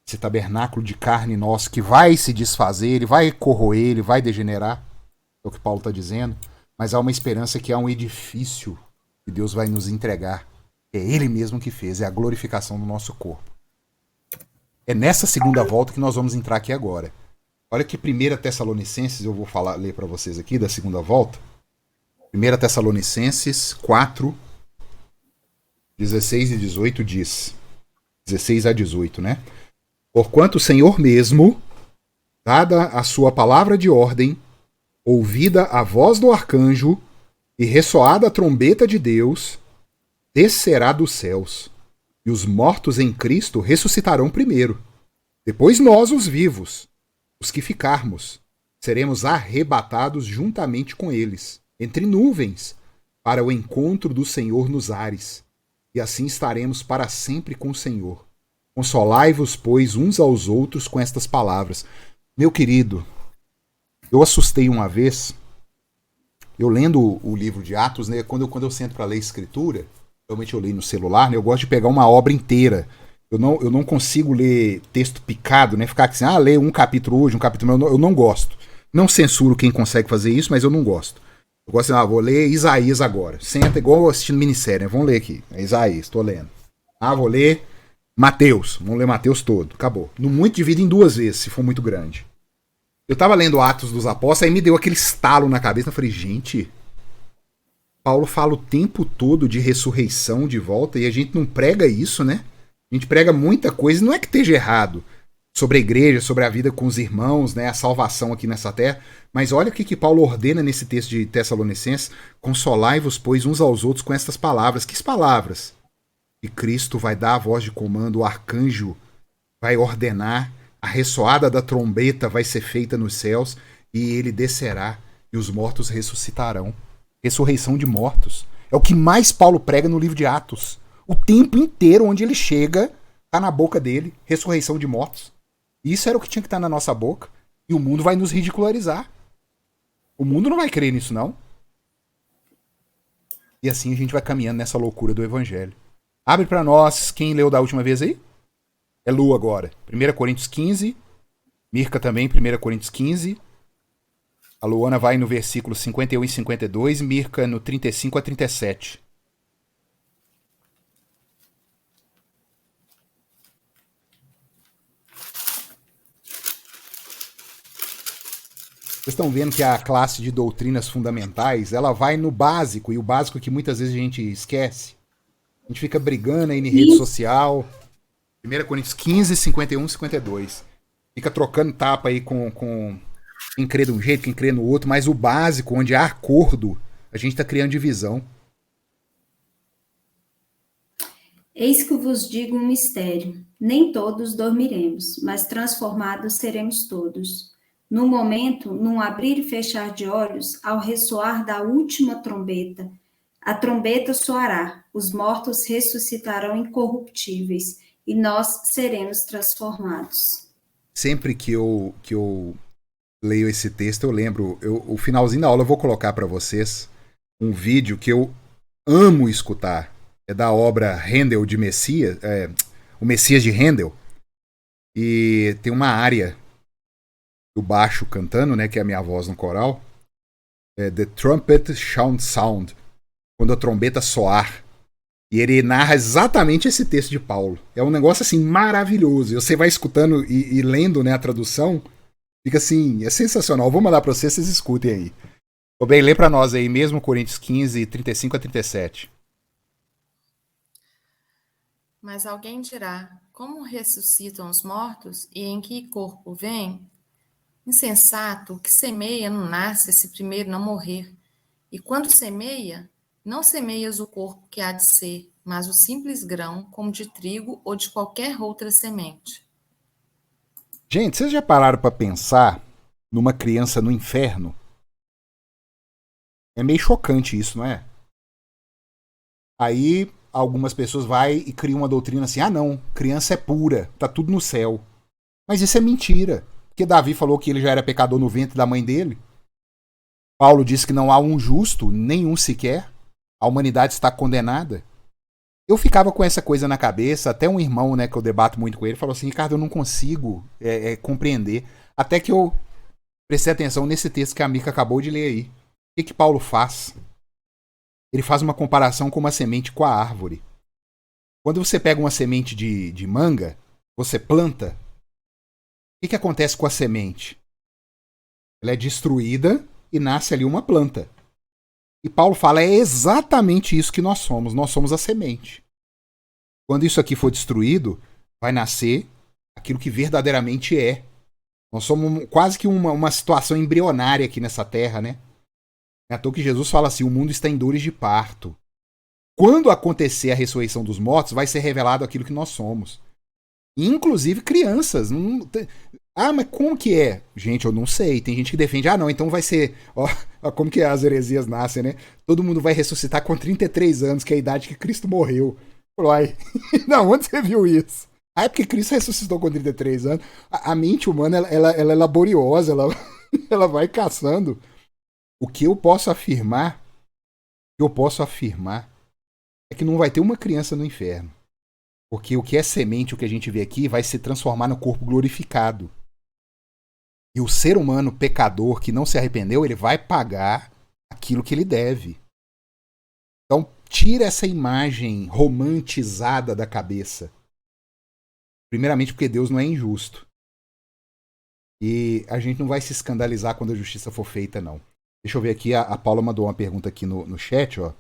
esse tabernáculo de carne nosso, que vai se desfazer, ele vai corroer, ele vai degenerar. É o que Paulo está dizendo. Mas há uma esperança que há um edifício que Deus vai nos entregar. É ele mesmo que fez, é a glorificação do nosso corpo. É nessa segunda volta que nós vamos entrar aqui agora. Olha que 1 Tessalonicenses, eu vou ler para vocês aqui da segunda volta. 1 Tessalonicenses 4, 16 e 18 diz. 16 a 18, né? Porquanto o Senhor mesmo, dada a sua palavra de ordem, ouvida a voz do arcanjo e ressoada a trombeta de Deus, descerá dos céus. E os mortos em Cristo ressuscitarão primeiro. Depois nós, os vivos, os que ficarmos, seremos arrebatados juntamente com eles, entre nuvens, para o encontro do Senhor nos ares. E assim estaremos para sempre com o Senhor. Consolai-vos, pois, uns aos outros com estas palavras. Meu querido, eu assustei uma vez, eu lendo o livro de Atos, né, quando eu sento para ler a Escritura, Realmente eu leio no celular, né? Eu gosto de pegar uma obra inteira. Eu não consigo ler texto picado, né? Ficar assim, ler um capítulo hoje, um capítulo... Eu não gosto. Não censuro quem consegue fazer isso, mas eu não gosto. Eu gosto de, vou ler Isaías agora. Senta igual assistindo minissérie, né? Vamos ler aqui. É Isaías, tô lendo. Vou ler Mateus. Vamos ler Mateus todo. Acabou. No muito divide em 2 vezes, se for muito grande. Eu tava lendo Atos dos Apóstolos, aí me deu aquele estalo na cabeça. Eu falei, gente, Paulo fala o tempo todo de ressurreição, de volta, e a gente não prega isso, né? A gente prega muita coisa, não é que esteja errado sobre a igreja, sobre a vida com os irmãos, né, a salvação aqui nessa terra, mas olha o que Paulo ordena nesse texto de Tessalonicenses: consolai-vos, pois, uns aos outros com estas palavras. Que palavras? Que Cristo vai dar a voz de comando, o arcanjo vai ordenar, a ressoada da trombeta vai ser feita nos céus, e ele descerá, e os mortos ressuscitarão. Ressurreição de mortos. É o que mais Paulo prega no livro de Atos. O tempo inteiro onde ele chega, tá na boca dele, ressurreição de mortos. Isso era o que tinha que estar na nossa boca. E o mundo vai nos ridicularizar. O mundo não vai crer nisso, não. E assim a gente vai caminhando nessa loucura do evangelho. Abre para nós, quem leu da última vez aí? É Lu agora. 1 Coríntios 15. Mirka também, 1 Coríntios 15. A Luana vai no versículo 51 e 52. Mirka no 35 a 37. Vocês estão vendo que a classe de doutrinas fundamentais, ela vai no básico, e o básico que muitas vezes a gente esquece. A gente fica brigando aí em rede social. 1 Coríntios 15, 51 e 52. Fica trocando tapa aí com quem crê de um jeito, quem crê no outro, mas o básico, onde há acordo, a gente está criando divisão. Eis que vos digo um mistério: nem todos dormiremos, mas transformados seremos todos. No momento, num abrir e fechar de olhos, ao ressoar da última trombeta, a trombeta soará, os mortos ressuscitarão incorruptíveis, e nós seremos transformados. Sempre que eu leio esse texto, eu lembro, o finalzinho da aula eu vou colocar para vocês um vídeo que eu amo escutar. É da obra Handel de Messias, o Messias de Handel. E tem uma área do baixo cantando, né, que é a minha voz no coral. The Trumpet Shall Sound. Quando a trombeta soar. E ele narra exatamente esse texto de Paulo. É um negócio assim maravilhoso. E você vai escutando e lendo, né, a tradução. Fica assim, é sensacional. Vou mandar para vocês escutem aí. Ô bem, lê para nós aí mesmo Coríntios 15, 35 a 37. Mas alguém dirá: como ressuscitam os mortos e em que corpo vêm? Insensato, o que semeia não nasce se primeiro não morrer. E quando semeia, não semeias o corpo que há de ser, mas o simples grão, como de trigo ou de qualquer outra semente. Gente, vocês já pararam para pensar numa criança no inferno? É meio chocante isso, não é? Aí algumas pessoas vai e criam uma doutrina assim: não, criança é pura, tá tudo no céu. Mas isso é mentira. Porque Davi falou que ele já era pecador no ventre da mãe dele. Paulo disse que não há um justo, nenhum sequer. A humanidade está condenada. Eu ficava com essa coisa na cabeça, até um irmão, né, que eu debato muito com ele, falou assim: Ricardo, eu não consigo compreender. Até que eu prestei atenção nesse texto que a Mirka acabou de ler aí. O que Paulo faz? Ele faz uma comparação com uma semente com a árvore. Quando você pega uma semente de manga, você planta, o que acontece com a semente? Ela é destruída e nasce ali uma planta. E Paulo fala, é exatamente isso que nós somos a semente. Quando isso aqui for destruído, vai nascer aquilo que verdadeiramente é. Nós somos quase que uma situação embrionária aqui nessa terra, né? É à toa que Jesus fala assim: o mundo está em dores de parto. Quando acontecer a ressurreição dos mortos, vai ser revelado aquilo que nós somos. Inclusive crianças. Mas como que é? Gente, eu não sei. Tem gente que defende, não, então vai ser... Ó, como que as heresias nascem, né? Todo mundo vai ressuscitar com 33 anos, que é a idade que Cristo morreu. Uai, não, onde você viu isso? É porque Cristo ressuscitou com 33 anos. A mente humana, ela é laboriosa, ela vai caçando. O que eu posso afirmar é que não vai ter uma criança no inferno. Porque o que é semente, o que a gente vê aqui, vai se transformar no corpo glorificado. E o ser humano pecador que não se arrependeu, ele vai pagar aquilo que ele deve. Então, tira essa imagem romantizada da cabeça. Primeiramente porque Deus não é injusto. E a gente não vai se escandalizar quando a justiça for feita, não. Deixa eu ver aqui, a Paula mandou uma pergunta aqui no chat, ó.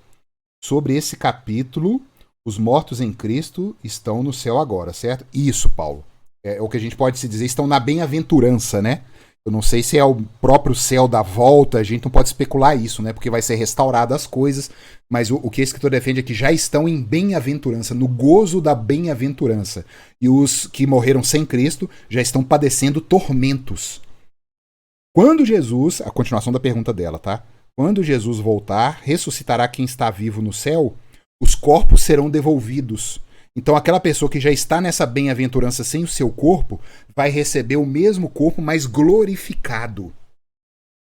Sobre esse capítulo, os mortos em Cristo estão no céu agora, certo? Isso, Paulo. É o que a gente pode se dizer, estão na bem-aventurança, né? Eu não sei se é o próprio céu da volta, a gente não pode especular isso, né? Porque vai ser restaurada as coisas, mas o que a escritura defende é que já estão em bem-aventurança, no gozo da bem-aventurança. E os que morreram sem Cristo já estão padecendo tormentos. Quando Jesus, a continuação da pergunta dela, tá? Quando Jesus voltar, ressuscitará quem está vivo no céu, os corpos serão devolvidos. Então aquela pessoa que já está nessa bem-aventurança sem o seu corpo, vai receber o mesmo corpo, mas glorificado.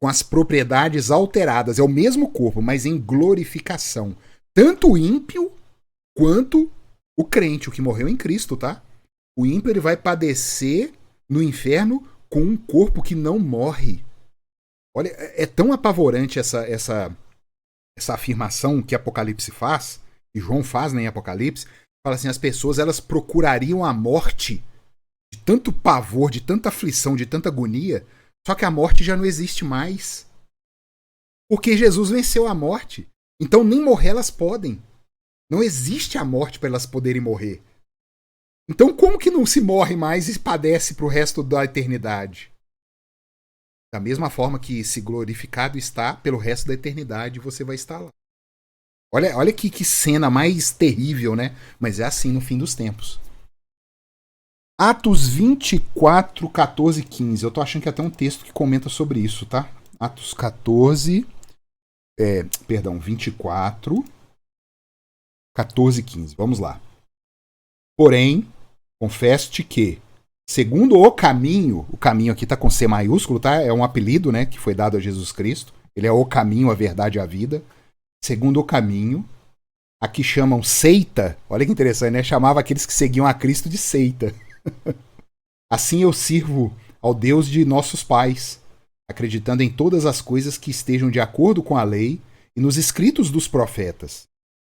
Com as propriedades alteradas. É o mesmo corpo, mas em glorificação. Tanto o ímpio, quanto o crente, o que morreu em Cristo, tá? O ímpio ele vai padecer no inferno com um corpo que não morre. Olha, é tão apavorante essa afirmação que Apocalipse faz, e João faz, né, em Apocalipse. Fala assim, as pessoas elas procurariam a morte de tanto pavor, de tanta aflição, de tanta agonia, só que a morte já não existe mais. Porque Jesus venceu a morte. Então nem morrer elas podem. Não existe a morte para elas poderem morrer. Então como que não se morre mais e padece para o resto da eternidade? Da mesma forma que se glorificado está, pelo resto da eternidade você vai estar lá. Olha que cena mais terrível, né? Mas é assim no fim dos tempos. Atos 24, 14 e 15. Eu tô achando que é até um texto que comenta sobre isso, tá? Atos 24, 14 e 15. Vamos lá. Porém, confesso-te que, segundo o caminho aqui tá com C maiúsculo, tá? É um apelido, né, que foi dado a Jesus Cristo. Ele é o caminho, a verdade e a vida. Segundo o caminho, aqui chamam seita, olha que interessante, né? Chamava aqueles que seguiam a Cristo de seita. Assim eu sirvo ao Deus de nossos pais, acreditando em todas as coisas que estejam de acordo com a lei e nos escritos dos profetas.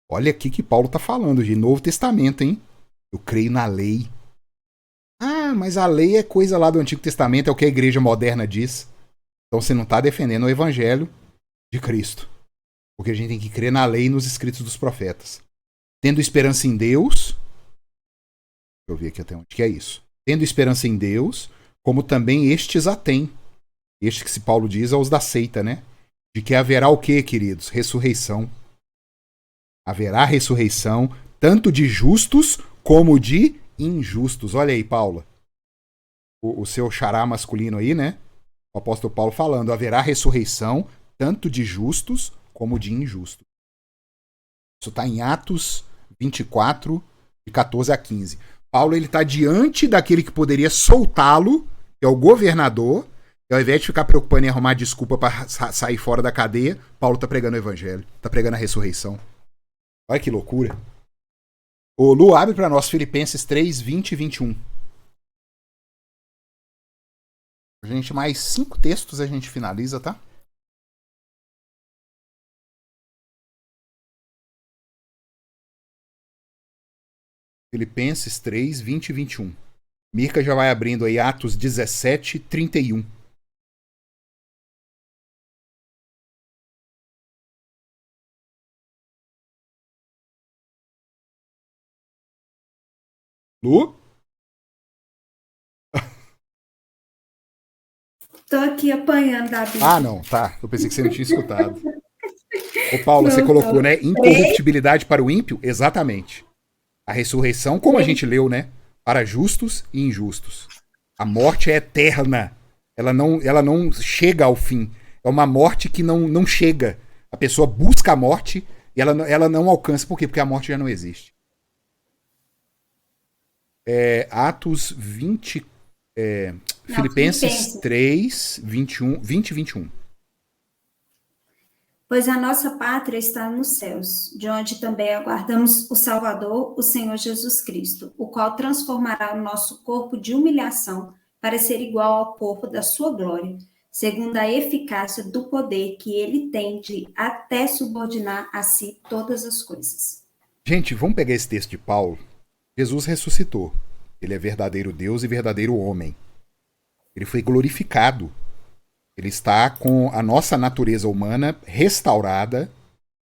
Olha aqui que Paulo está falando de Novo Testamento, hein? Eu creio na lei. Ah, mas a lei é coisa lá do Antigo Testamento, é o que a igreja moderna diz. Então você não está defendendo o evangelho de Cristo. Porque a gente tem que crer na lei e nos escritos dos profetas. Tendo esperança em Deus. Deixa eu ver aqui até onde que é isso. Tendo esperança em Deus, como também estes a têm. Este que se Paulo diz aos da seita, né? De que haverá o quê, queridos? Ressurreição. Haverá ressurreição, tanto de justos como de injustos. Olha aí, Paula. O seu xará masculino aí, né? O apóstolo Paulo falando. Haverá ressurreição, tanto de justos como de injusto. Isso está em Atos 24, de 14 a 15. Paulo está diante daquele que poderia soltá-lo, que é o governador, e ao invés de ficar preocupando em arrumar desculpa para sair fora da cadeia, Paulo está pregando o evangelho, está pregando a ressurreição. Olha que loucura. O Lu, abre para nós Filipenses 3, 20 e 21. A gente, mais 5 textos a gente finaliza, tá? Filipenses 3, 20 e 21. Mirka já vai abrindo aí Atos 17, 31. Lu? Tô aqui apanhando a Bíblia. Ah, não, tá. Eu pensei que você não tinha escutado. Ô, Paulo, você Não, colocou, tô. né? Incorruptibilidade para o ímpio? Exatamente. A ressurreição, como a gente leu, né? Para justos e injustos. A morte é eterna. Ela não chega ao fim. É uma morte que não chega. A pessoa busca a morte e ela não alcança. Por quê? Porque a morte já não existe. Atos 20. Filipenses 3, 20 e 21. Pois a nossa pátria está nos céus, de onde também aguardamos o Salvador, o Senhor Jesus Cristo, o qual transformará o nosso corpo de humilhação para ser igual ao corpo da sua glória, segundo a eficácia do poder que ele tem de até subordinar a si todas as coisas. Gente, vamos pegar esse texto de Paulo. Jesus ressuscitou. Ele é verdadeiro Deus e verdadeiro homem. Ele foi glorificado. Ele está com a nossa natureza humana restaurada,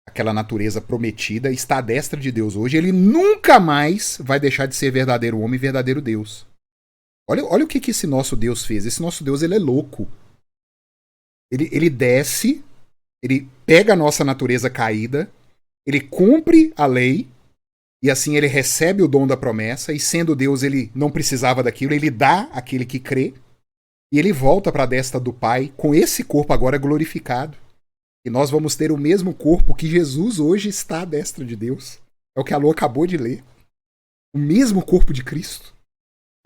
aquela natureza prometida, está à destra de Deus hoje. Ele nunca mais vai deixar de ser verdadeiro homem e verdadeiro Deus. Olha o que esse nosso Deus fez. Esse nosso Deus, ele é louco. Ele desce, ele pega a nossa natureza caída, ele cumpre a lei, e assim ele recebe o dom da promessa, e sendo Deus, ele não precisava daquilo, ele dá àquele que crê, e ele volta para a destra do Pai com esse corpo agora glorificado. E nós vamos ter o mesmo corpo que Jesus hoje está à destra de Deus. É o que a Lô acabou de ler. O mesmo corpo de Cristo.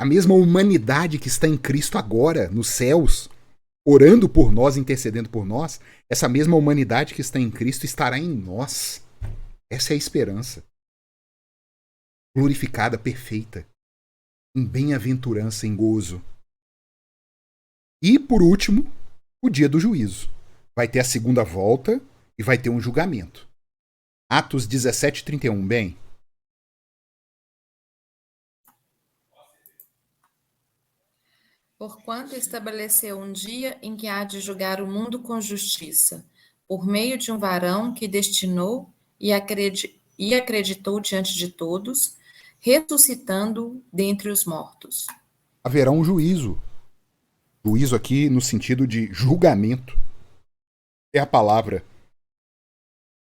A mesma humanidade que está em Cristo agora, nos céus, orando por nós, intercedendo por nós. Essa mesma humanidade que está em Cristo estará em nós. Essa é a esperança. Glorificada, perfeita. Em bem-aventurança, em gozo. E, por último, o dia do juízo. Vai ter a segunda volta e vai ter um julgamento. Atos 17:31, bem. Porquanto estabeleceu um dia em que há de julgar o mundo com justiça, por meio de um varão que destinou e acreditou diante de todos, ressuscitando dentre os mortos. Haverá um juízo. Juízo aqui no sentido de julgamento. É a palavra.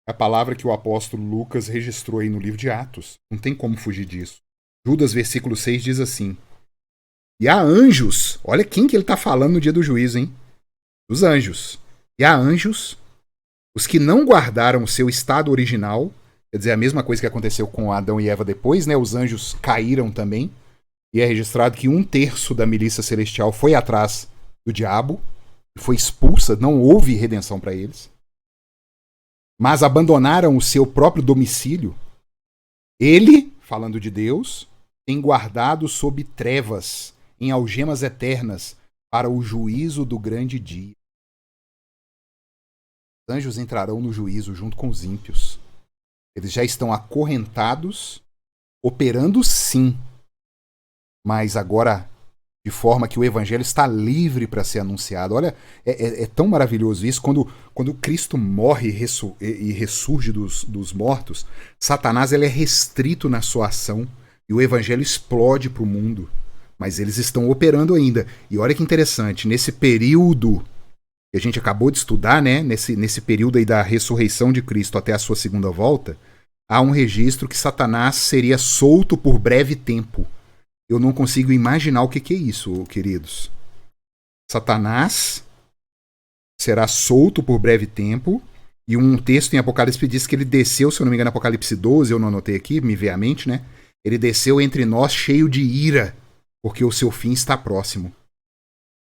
É a palavra que o apóstolo Lucas registrou aí no livro de Atos. Não tem como fugir disso. Judas, versículo 6, diz assim: e há anjos, olha quem que ele está falando no dia do juízo, hein? Os anjos. E há anjos, os que não guardaram o seu estado original, quer dizer, a mesma coisa que aconteceu com Adão e Eva depois, né? Os anjos caíram também. E é registrado que 1/3 da milícia celestial foi atrás do diabo, foi expulsa, não houve redenção para eles. Mas abandonaram o seu próprio domicílio. Ele, falando de Deus, tem guardado sob trevas, em algemas eternas, para o juízo do grande dia. Os anjos entrarão no juízo junto com os ímpios. Eles já estão acorrentados, operando sim, mas agora de forma que o evangelho está livre para ser anunciado. Olha, é tão maravilhoso isso. Quando Cristo morre e ressurge dos mortos, Satanás ele é restrito na sua ação e o evangelho explode para o mundo. Mas eles estão operando ainda. E olha que interessante, nesse período que a gente acabou de estudar, né, nesse período aí da ressurreição de Cristo até a sua segunda volta, há um registro que Satanás seria solto por breve tempo. Eu não consigo imaginar o que é isso, queridos. Satanás será solto por breve tempo. E um texto em Apocalipse diz que ele desceu, se eu não me engano, Apocalipse 12, eu não anotei aqui, me veio à mente, né? Ele desceu entre nós cheio de ira, porque o seu fim está próximo.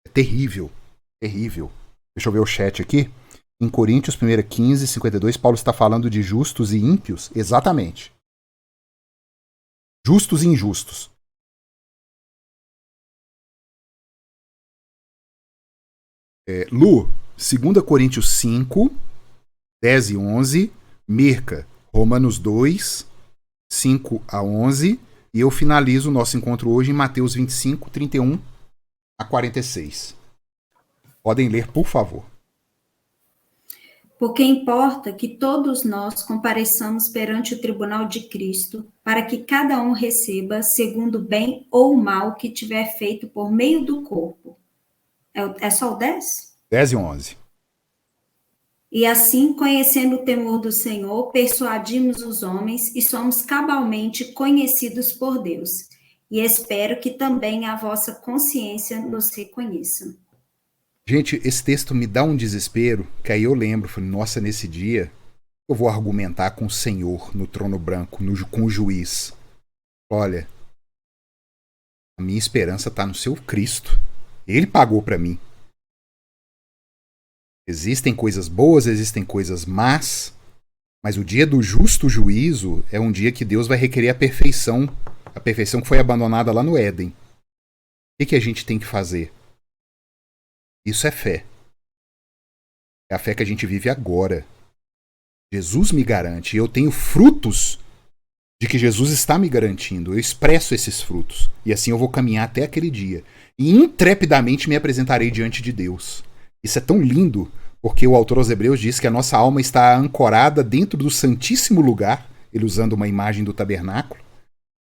É terrível, terrível. Deixa eu ver o chat aqui. Em Coríntios 1:15-52, Paulo está falando de justos e ímpios. Exatamente. Justos e injustos. Lu, 2 Coríntios 5, 10 e 11. Mirka, Romanos 2, 5 a 11. E eu finalizo o nosso encontro hoje em Mateus 25, 31 a 46. Podem ler, por favor. Porque importa que todos nós compareçamos perante o tribunal de Cristo, para que cada um receba segundo o bem ou o mal que tiver feito por meio do corpo. É só o 10? 10 e 11. E assim, conhecendo o temor do Senhor, persuadimos os homens e somos cabalmente conhecidos por Deus. E espero que também a vossa consciência nos reconheça. Gente, esse texto me dá um desespero, que aí eu lembro, falei, nossa, nesse dia eu vou argumentar com o Senhor no trono branco, com o juiz. Olha, a minha esperança está no seu Cristo. Ele pagou para mim. Existem coisas boas, existem coisas más, mas o dia do justo juízo é um dia que Deus vai requerer a perfeição que foi abandonada lá no Éden. O que a gente tem que fazer? Isso é fé. É a fé que a gente vive agora. Jesus me garante, e eu tenho frutos de que Jesus está me garantindo. Eu expresso esses frutos, e assim eu vou caminhar até aquele dia. E intrepidamente me apresentarei diante de Deus. Isso é tão lindo, porque o autor aos Hebreus diz que a nossa alma está ancorada dentro do santíssimo lugar, ele usando uma imagem do tabernáculo,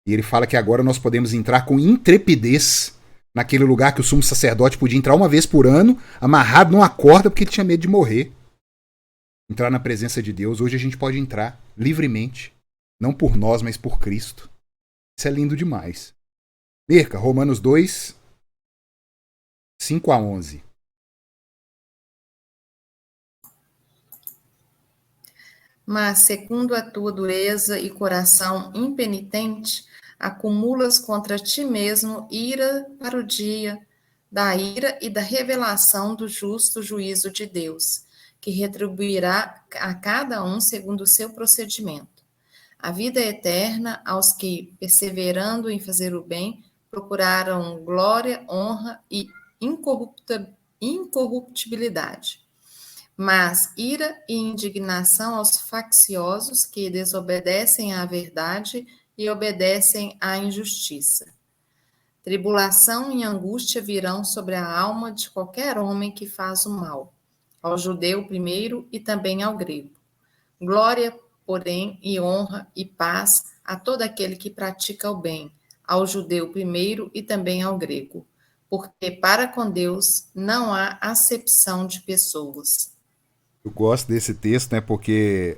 e ele fala que agora nós podemos entrar com intrepidez naquele lugar que o sumo sacerdote podia entrar uma vez por ano, amarrado numa corda porque ele tinha medo de morrer. Entrar na presença de Deus, hoje a gente pode entrar livremente, não por nós, mas por Cristo. Isso é lindo demais. Perca, Romanos 2, 5 a 11. Mas, segundo a tua dureza e coração impenitente, acumulas contra ti mesmo ira para o dia da ira e da revelação do justo juízo de Deus, que retribuirá a cada um segundo o seu procedimento. A vida eterna aos que, perseverando em fazer o bem, procuraram glória, honra e incorruptibilidade. Mas ira e indignação aos facciosos que desobedecem à verdade e obedecem à injustiça. Tribulação e angústia virão sobre a alma de qualquer homem que faz o mal, ao judeu primeiro e também ao grego. Glória, porém, e honra e paz a todo aquele que pratica o bem, ao judeu primeiro e também ao grego, porque para com Deus não há acepção de pessoas. Eu gosto desse texto, né? Porque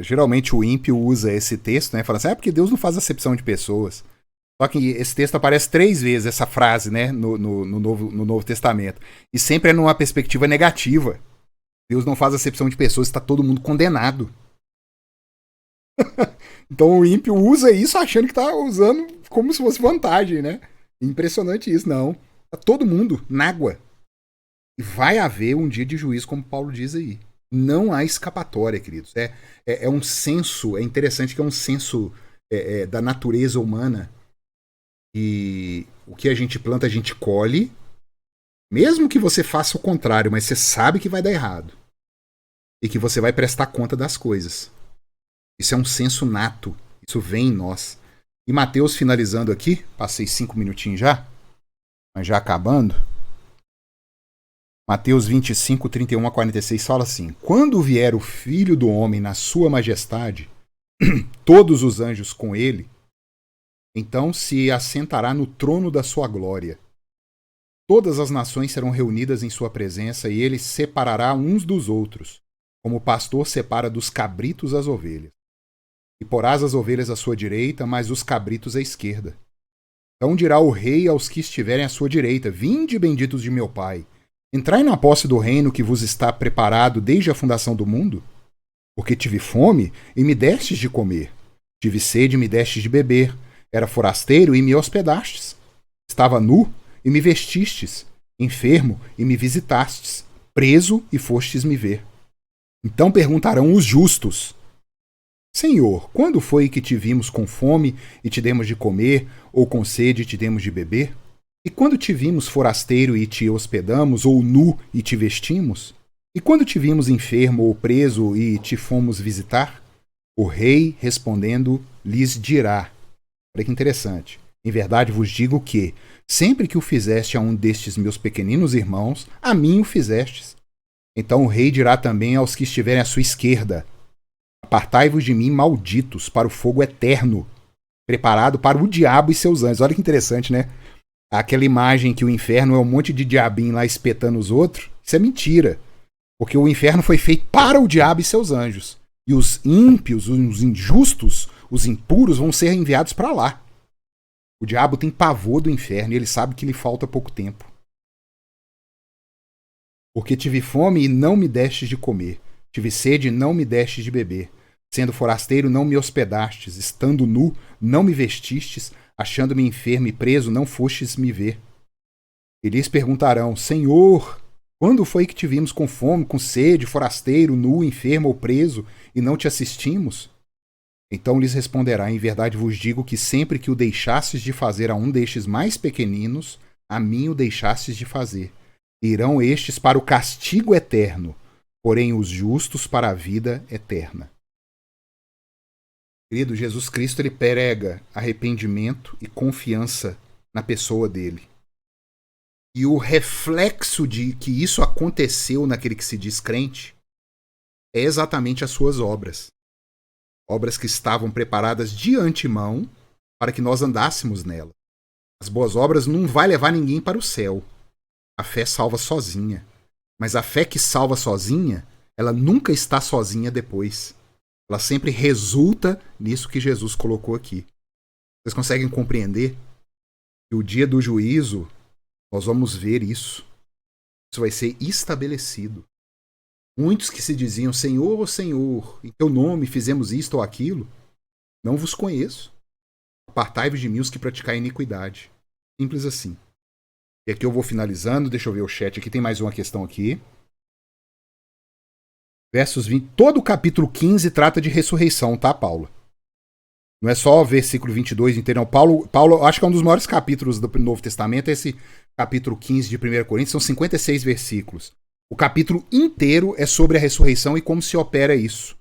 geralmente o ímpio usa esse texto, né? Fala assim, porque Deus não faz acepção de pessoas. Só que esse texto aparece 3 vezes, essa frase, né? No Novo Testamento. E sempre é numa perspectiva negativa. Deus não faz acepção de pessoas, está todo mundo condenado. Então o ímpio usa isso achando que está usando como se fosse vantagem, né? Impressionante isso, não. Tá todo mundo na água. E vai haver um dia de juízo, como Paulo diz aí. Não há escapatória, queridos. É um senso, é interessante que é um senso da natureza humana. E o que a gente planta, a gente colhe. Mesmo que você faça o contrário, mas você sabe que vai dar errado. E que você vai prestar conta das coisas. Isso é um senso nato. Isso vem em nós. E Mateus, finalizando aqui, passei 5 minutinhos já, mas já acabando. Mateus 25, 31 a 46 fala assim: Quando vier o Filho do Homem na sua majestade, todos os anjos com ele, então se assentará no trono da sua glória. Todas as nações serão reunidas em sua presença e ele separará uns dos outros, como o pastor separa dos cabritos as ovelhas. E porás as ovelhas à sua direita, mas os cabritos à esquerda. Então dirá o rei aos que estiverem à sua direita: Vinde, benditos de meu Pai, entrai na posse do reino que vos está preparado desde a fundação do mundo? Porque tive fome e me destes de comer, tive sede e me destes de beber, era forasteiro e me hospedastes, estava nu e me vestistes, enfermo e me visitastes, preso e fostes me ver. Então perguntarão os justos: Senhor, quando foi que te vimos com fome e te demos de comer, ou com sede e te demos de beber? E quando te vimos forasteiro e te hospedamos, ou nu e te vestimos? E quando te vimos enfermo ou preso e te fomos visitar? O rei, respondendo, lhes dirá: Olha que interessante. Em verdade vos digo que, sempre que o fizeste a um destes meus pequeninos irmãos, a mim o fizestes. Então o rei dirá também aos que estiverem à sua esquerda: Apartai-vos de mim, malditos, para o fogo eterno, preparado para o diabo e seus anjos. Olha que interessante, né? Aquela imagem que o inferno é um monte de diabinho lá espetando os outros, isso é mentira. Porque o inferno foi feito para o diabo e seus anjos. E os ímpios, os injustos, os impuros vão ser enviados para lá. O diabo tem pavor do inferno e ele sabe que lhe falta pouco tempo. Porque tive fome e não me destes de comer. Tive sede e não me destes de beber. Sendo forasteiro, não me hospedastes. Estando nu, não me vestistes. Achando-me enfermo e preso, não fostes me ver. E lhes perguntarão: Senhor, Quando foi que te vimos com fome, com sede, forasteiro, nu, enfermo ou preso, e não te assistimos? Então lhes responderá: em verdade vos digo que sempre que o deixastes de fazer a um destes mais pequeninos, a mim o deixastes de fazer. Irão estes para o castigo eterno, porém os justos para a vida eterna. Querido, Jesus Cristo, ele prega arrependimento e confiança na pessoa dele. E o reflexo de que isso aconteceu naquele que se diz crente é exatamente as suas obras. Obras que estavam preparadas de antemão para que nós andássemos nela. As boas obras não vai levar ninguém para o céu. A fé salva sozinha. Mas a fé que salva sozinha, ela nunca está sozinha depois. Ela sempre resulta nisso que Jesus colocou aqui. Vocês conseguem compreender que o dia do juízo, nós vamos ver isso. Isso vai ser estabelecido. Muitos que se diziam: Senhor, Senhor, em teu nome fizemos isto ou aquilo, não vos conheço. Apartai-vos de mim os que praticam iniquidade. Simples assim. E aqui eu vou finalizando, deixa eu ver o chat aqui, tem mais uma questão aqui. Versos 20. Todo o capítulo 15 trata de ressurreição, tá, Paula? Não é só o versículo 22 inteiro, não. Paulo, acho que é um dos maiores capítulos do Novo Testamento, esse capítulo 15 de 1 Coríntios, são 56 versículos. O capítulo inteiro é sobre a ressurreição e como se opera isso.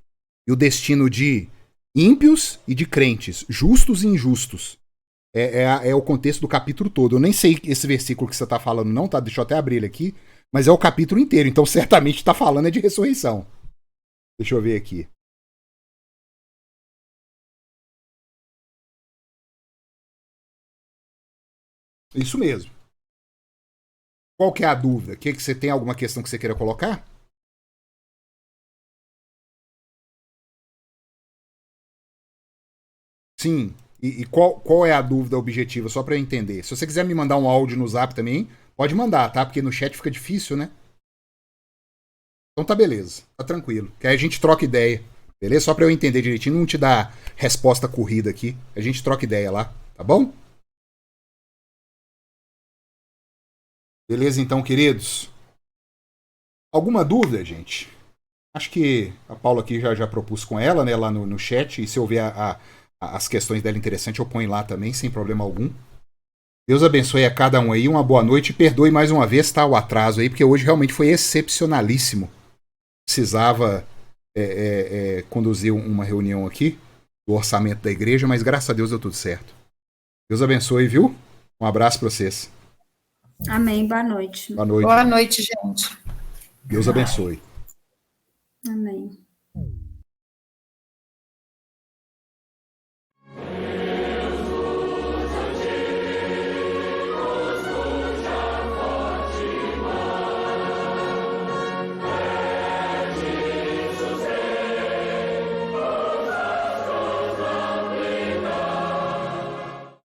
E o destino de ímpios e de crentes, justos e injustos. É o contexto do capítulo todo. Eu nem sei esse versículo que você está falando, não, tá? Deixa eu até abrir ele aqui. Mas é o capítulo inteiro, então certamente está falando de ressurreição. Deixa eu ver aqui. Isso mesmo. Qual que é a dúvida? Que você tem alguma questão que você queira colocar? Sim. E qual é a dúvida objetiva? Só para eu entender. Se você quiser me mandar um áudio no Zap também, pode mandar, tá? Porque no chat fica difícil, né? Então tá beleza. Tá tranquilo. Que aí a gente troca ideia. Beleza? Só para eu entender direitinho, não te dar resposta corrida aqui. A gente troca ideia lá, tá bom? Beleza então, queridos? Alguma dúvida, gente? Acho que a Paula aqui já propus com ela, né, lá no chat. E se eu ver as questões dela interessantes, eu ponho lá também, sem problema algum. Deus abençoe a cada um aí, uma boa noite. E perdoe mais uma vez, tá, o atraso aí, porque hoje realmente foi excepcionalíssimo. Precisava conduzir uma reunião aqui do orçamento da igreja, mas graças a Deus deu tudo certo. Deus abençoe, viu? Um abraço para vocês. Amém. Boa noite. Boa noite. Boa noite, gente. Deus abençoe. Amém.